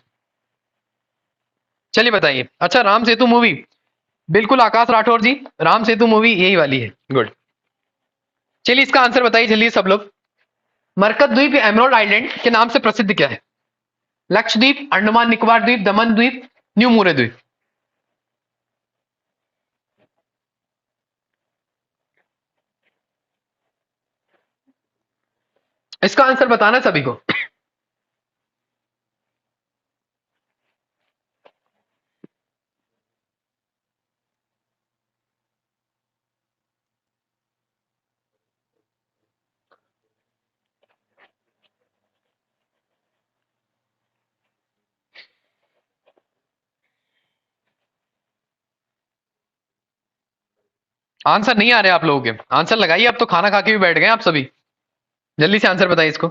चलिए बताइए। अच्छा, राम सेतु मूवी, बिल्कुल आकाश राठौर जी, राम सेतु मूवी यही वाली है, गुड। चलिए इसका आंसर बताइए जल्दी सब लोग। मरकत द्वीप या एमराल्ड आइलैंड के नाम से प्रसिद्ध क्या है। लक्षद्वीप, अंडमान निकोबार द्वीप, दमन द्वीप, न्यू मोरे द्वीप। इसका आंसर बताना सभी को। आंसर नहीं आ रहे आप लोगों के, आंसर लगाइए। अब तो खाना खा के भी बैठ गए आप सभी, जल्दी से आंसर बताइए इसको।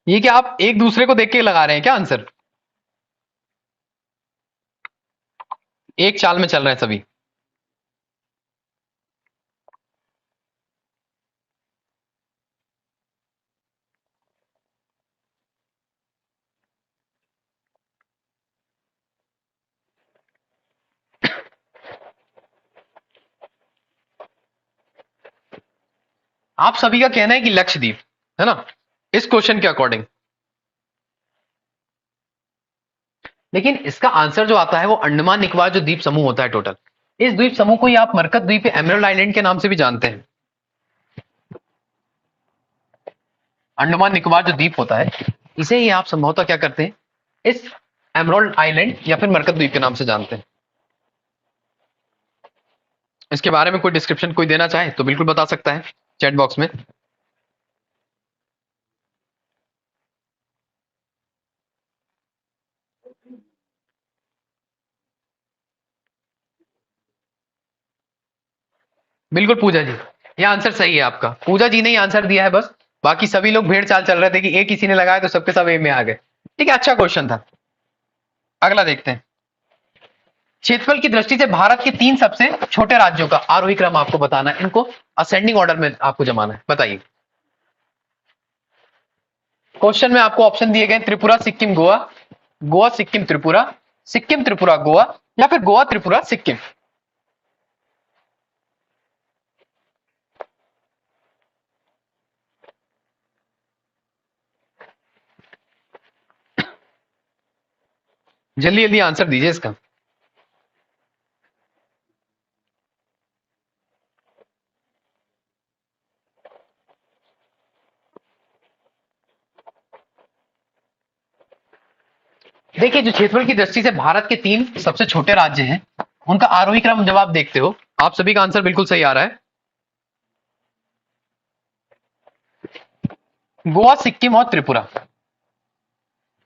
ये क्या आप एक दूसरे को देख के लगा रहे हैं क्या आंसर? एक चाल में चल रहे हैं सभी। आप सभी का कहना है कि लक्षद्वीप, है ना, इस क्वेश्चन के अकॉर्डिंग। लेकिन इसका आंसर जो आता है वो अंडमान निकोबार जो द्वीप समूह होता है टोटल, इस द्वीप समूह को ही आप मरकत द्वीप, एमरल्ड आइलैंड के नाम से भी जानते हैं। अंडमान निकोबार जो द्वीप होता है, इसे ही आप संभवतः क्या करते हैं, इस एमरल्ड आइलैंड या फिर मरकत द्वीप के नाम से जानते हैं। इसके बारे में कोई डिस्क्रिप्शन कोई देना चाहे तो बिल्कुल बता सकता है चैट बॉक्स में। बिल्कुल पूजा जी, ये आंसर सही है आपका। पूजा जी ने ही आंसर दिया है बस, बाकी सभी लोग भेड़ चाल चल रहे थे कि ए किसी ने लगाया तो सबके सब ए में आ गए। ठीक है, अच्छा क्वेश्चन था। अगला देखते हैं। क्षेत्रफल की दृष्टि से भारत के 3 सबसे छोटे राज्यों का आरोही क्रम आपको बताना है, इनको असेंडिंग ऑर्डर में आपको जमाना है। बताइए। क्वेश्चन में आपको ऑप्शन दिए गए त्रिपुरा सिक्किम गोवा, गोवा सिक्किम त्रिपुरा, सिक्किम त्रिपुरा गोवा, या फिर गोवा त्रिपुरा सिक्किम। जल्दी जल्दी आंसर दीजिए इसका। देखिए, जो क्षेत्रफल की दृष्टि से भारत के 3 सबसे छोटे राज्य हैं, उनका आरोही क्रम जब आप देखते हो, आप सभी का आंसर बिल्कुल सही आ रहा है। गोवा, सिक्किम और त्रिपुरा।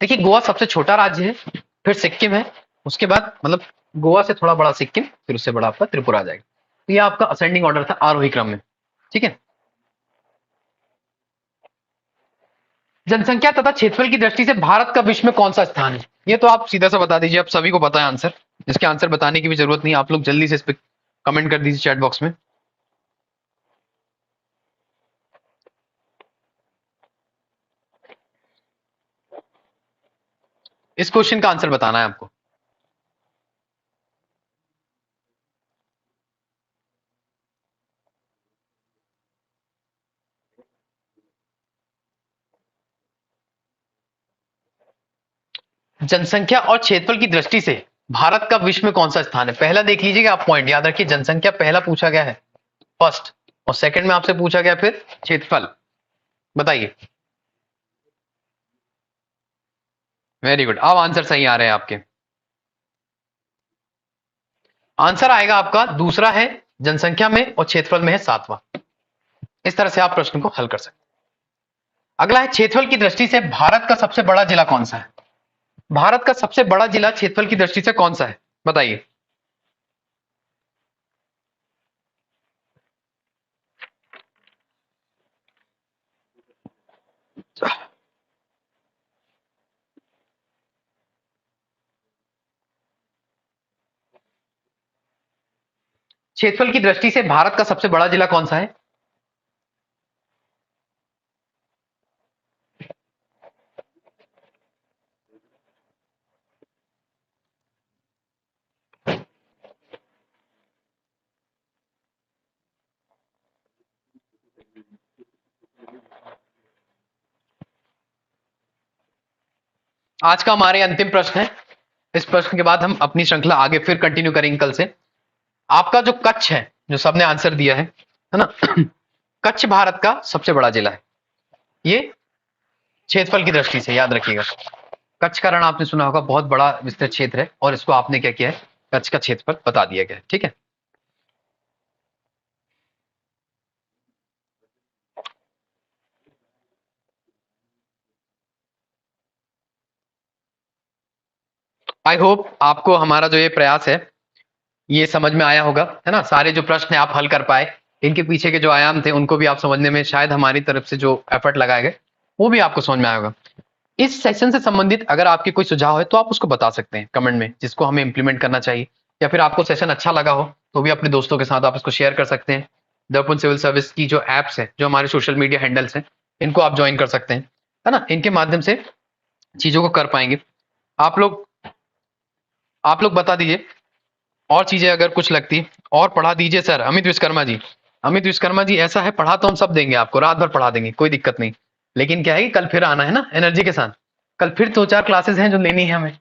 देखिए, गोवा सबसे छोटा राज्य है, फिर सिक्किम है, उसके बाद मतलब गोवा से थोड़ा बड़ा सिक्किम, फिर उससे बड़ा आपका त्रिपुरा आ जाएगा। तो ये आपका असेंडिंग ऑर्डर था आरोही क्रम में। ठीक है। जनसंख्या तथा क्षेत्रफल की दृष्टि से भारत का विश्व में कौन सा स्थान है? ये तो आप सीधा सा बता दीजिए, आप सभी को पता है आंसर। इसके आंसर बताने की भी जरूरत नहीं, आप लोग जल्दी से इस पे कमेंट कर दीजिए चैट बॉक्स में। इस क्वेश्चन का आंसर बताना है आपको। जनसंख्या और क्षेत्रफल की दृष्टि से भारत का विश्व में कौन सा स्थान है? पहला देख लीजिएगा आप, पॉइंट याद रखिए, जनसंख्या पहला पूछा गया है फर्स्ट, और सेकंड में आपसे पूछा गया फिर क्षेत्रफल। बताइए। वेरी गुड, अब आंसर सही आ रहे हैं आपके। आंसर आएगा आपका दूसरा है, जनसंख्या में और क्षेत्रफल में है 7वां। इस तरह से आप प्रश्न को हल कर सकते हैं। अगला है, क्षेत्रफल की दृष्टि से भारत का सबसे बड़ा जिला कौन सा है? भारत का सबसे बड़ा जिला क्षेत्रफल की दृष्टि से कौन सा है? बताइए। क्षेत्रफल की दृष्टि से भारत का सबसे बड़ा जिला कौन सा है? आज का हमारे अंतिम प्रश्न है। इस प्रश्न के बाद हम अपनी श्रृंखला आगे फिर कंटिन्यू करेंगे कल से। आपका जो कच्छ है, जो सबने आंसर दिया है ना, कच्छ भारत का सबसे बड़ा जिला है। ये क्षेत्रफल की दृष्टि से याद रखिएगा। कच्छ का रण आपने सुना होगा, बहुत बड़ा विस्तृत क्षेत्र है, और इसको आपने क्या किया है, कच्छ का क्षेत्रफल बता दिया गया है। ठीक है। आई होप आपको हमारा जो ये प्रयास है ये समझ में आया होगा, है ना। सारे जो प्रश्न आप हल कर पाए, इनके पीछे के जो आयाम थे उनको भी आप समझने में शायद हमारी तरफ से जो एफर्ट लगाए गए वो भी आपको समझ में आया होगा। इस सेशन से संबंधित अगर आपके कोई सुझाव है तो आप उसको बता सकते हैं कमेंट में, जिसको हमें इंप्लीमेंट करना चाहिए, या फिर आपको सेशन अच्छा लगा हो तो भी अपने दोस्तों के साथ आप इसको शेयर कर सकते हैं। दर्पण सिविल सर्विस की जो एप्स है, जो हमारे सोशल मीडिया हैंडल्स हैं, इनको आप ज्वाइन कर सकते हैं, है ना। इनके माध्यम से चीजों को कर पाएंगे। आप लोग आप लोग बता दीजिए और चीजें अगर कुछ लगती और पढ़ा दीजिए सर। अमित विश्वकर्मा जी, अमित विश्वकर्मा जी, ऐसा है पढ़ा तो हम सब देंगे आपको, रात भर पढ़ा देंगे, कोई दिक्कत नहीं। लेकिन क्या है कि कल फिर आना है ना एनर्जी के साथ। कल फिर 2-4 क्लासेस हैं जो लेनी है हमें।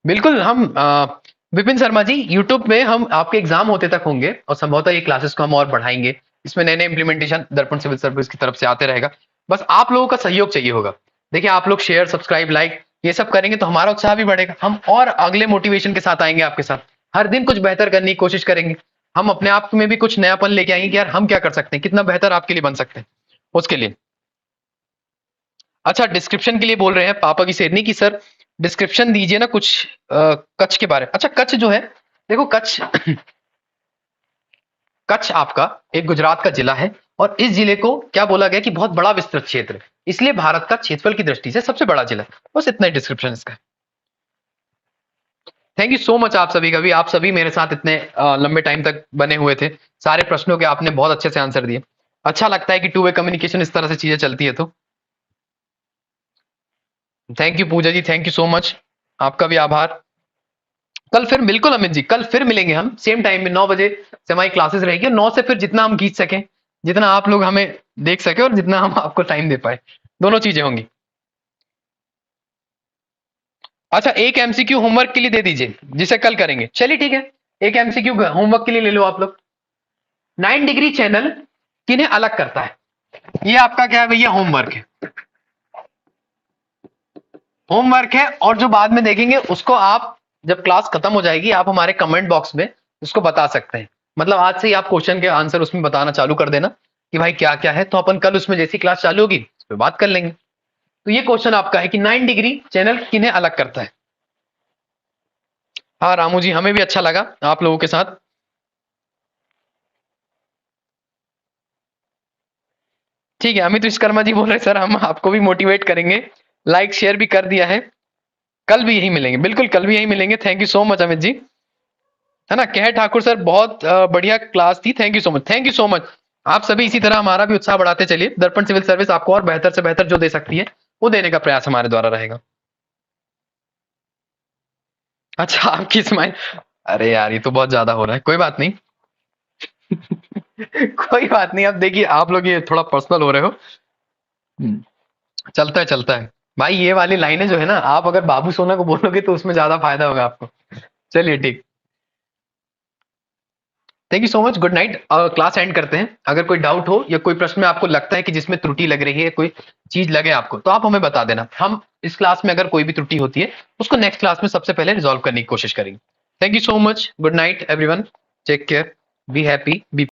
बिल्कुल। हम विपिन शर्मा जी, यूट्यूब में हम आपके एग्जाम होते तक होंगे और संभवतः ये क्लासेस को हम और बढ़ाएंगे। इसमें नए नए इंप्लीमेंटेशन दर्पण सिविल सर्विस की तरफ से आते रहेगा। बस आप लोगों का सहयोग चाहिए होगा। देखिए, आप लोग शेयर, सब्सक्राइब, लाइक ये सब करेंगे तो हमारा उत्साह भी बढ़ेगा। हम और अगले मोटिवेशन के साथ आएंगे आपके साथ। हर दिन कुछ बेहतर करने की कोशिश करेंगे। हम अपने आप में भी कुछ नयापन लेके आएंगे कि यार हम क्या कर सकते हैं, कितना बेहतर आपके लिए बन सकते हैं उसके लिए। अच्छा, डिस्क्रिप्शन के लिए बोल रहे हैं पापा की शेरनी की सर डिस्क्रिप्शन दीजिए ना कुछ कच्छ के बारे में। अच्छा, कच्छ जो है, देखो कच्छ कच्छ आपका एक गुजरात का जिला है और इस जिले को क्या बोला गया कि बहुत बड़ा विस्तृत क्षेत्र है, इसलिए भारत का क्षेत्रफल की दृष्टि से सबसे बड़ा जिला है। बस इतना ही डिस्क्रिप्शन इसका। थैंक यू सो मच आप सभी का भी। आप सभी मेरे साथ इतने लंबे टाइम तक बने हुए थे। सारे प्रश्नों के आपने बहुत अच्छे से आंसर दिए। अच्छा लगता है कि टू वे कम्युनिकेशन इस तरह से चीजें चलती है तो। Thank you Puja ji, thank you so much, आपका भी आभार। कल फिर बिल्कुल अमित जी, कल फिर मिलेंगे हम सेम टाइम में 9 बजे से हमारी क्लासेस रहेगी। 9 से फिर जितना हम खींच सकें, जितना आप लोग हमें देख सके और जितना हम आपको टाइम दे पाए, दोनों चीजें होंगी। अच्छा, एक एमसीक्यू होमवर्क के लिए दे दीजिए जिसे कल करेंगे। चलिए ठीक है, एक एमसीक्यू होमवर्क के लिए ले लो आप लोग। 9 डिग्री चैनल किन्हें अलग करता है, ये आपका क्या है भैया, होमवर्क है। होमवर्क है और जो बाद में देखेंगे उसको आप जब क्लास खत्म हो जाएगी आप हमारे कमेंट बॉक्स में उसको बता सकते हैं। मतलब आज से ही आप क्वेश्चन के आंसर उसमें बताना चालू कर देना कि भाई क्या क्या है, तो अपन कल उसमें जैसी क्लास चालू होगी उस पर बात कर लेंगे। तो ये क्वेश्चन आपका है कि 9 डिग्री चैनल किन्हें अलग करता है। हाँ रामू जी, हमें भी अच्छा लगा आप लोगों के साथ। ठीक है, अमित विश्वकर्मा जी बोल रहे सर हम आपको भी मोटिवेट करेंगे, लाइक शेयर भी कर दिया है। कल भी यही मिलेंगे, बिल्कुल कल भी यही मिलेंगे। Thank you so much Amit ji, है ना। कह ठाकुर सर बहुत बढ़िया क्लास थी, thank you so much, thank you so much. आप सभी इसी तरह हमारा भी उत्साह बढ़ाते चलिए। दर्पण सिविल सर्विस आपको और बेहतर से बेहतर जो दे सकती है वो देने का प्रयास हमारे द्वारा रहेगा। अच्छा, आपकी स्माइल, अरे यार ये तो बहुत ज्यादा हो रहा है, कोई बात नहीं। कोई बात नहीं। अब देखिए आप लोग ये थोड़ा पर्सनल हो रहे हो। चलता है चलता है भाई। ये वाली लाइनें जो है ना, आप अगर बाबू सोना को बोलोगे तो उसमें ज्यादा फायदा होगा आपको। चलिए ठीक, thank you so much, good night. Class and करते हैं। अगर कोई डाउट हो या कोई प्रश्न में आपको लगता है कि जिसमें त्रुटि लग रही है, कोई चीज लगे आपको, तो आप हमें बता देना। हम इस क्लास में अगर कोई भी त्रुटि होती है उसको नेक्स्ट क्लास में सबसे पहले रिजॉल्व करने की कोशिश करेंगे। Thank you so much, good night everyone, take care, be happy, B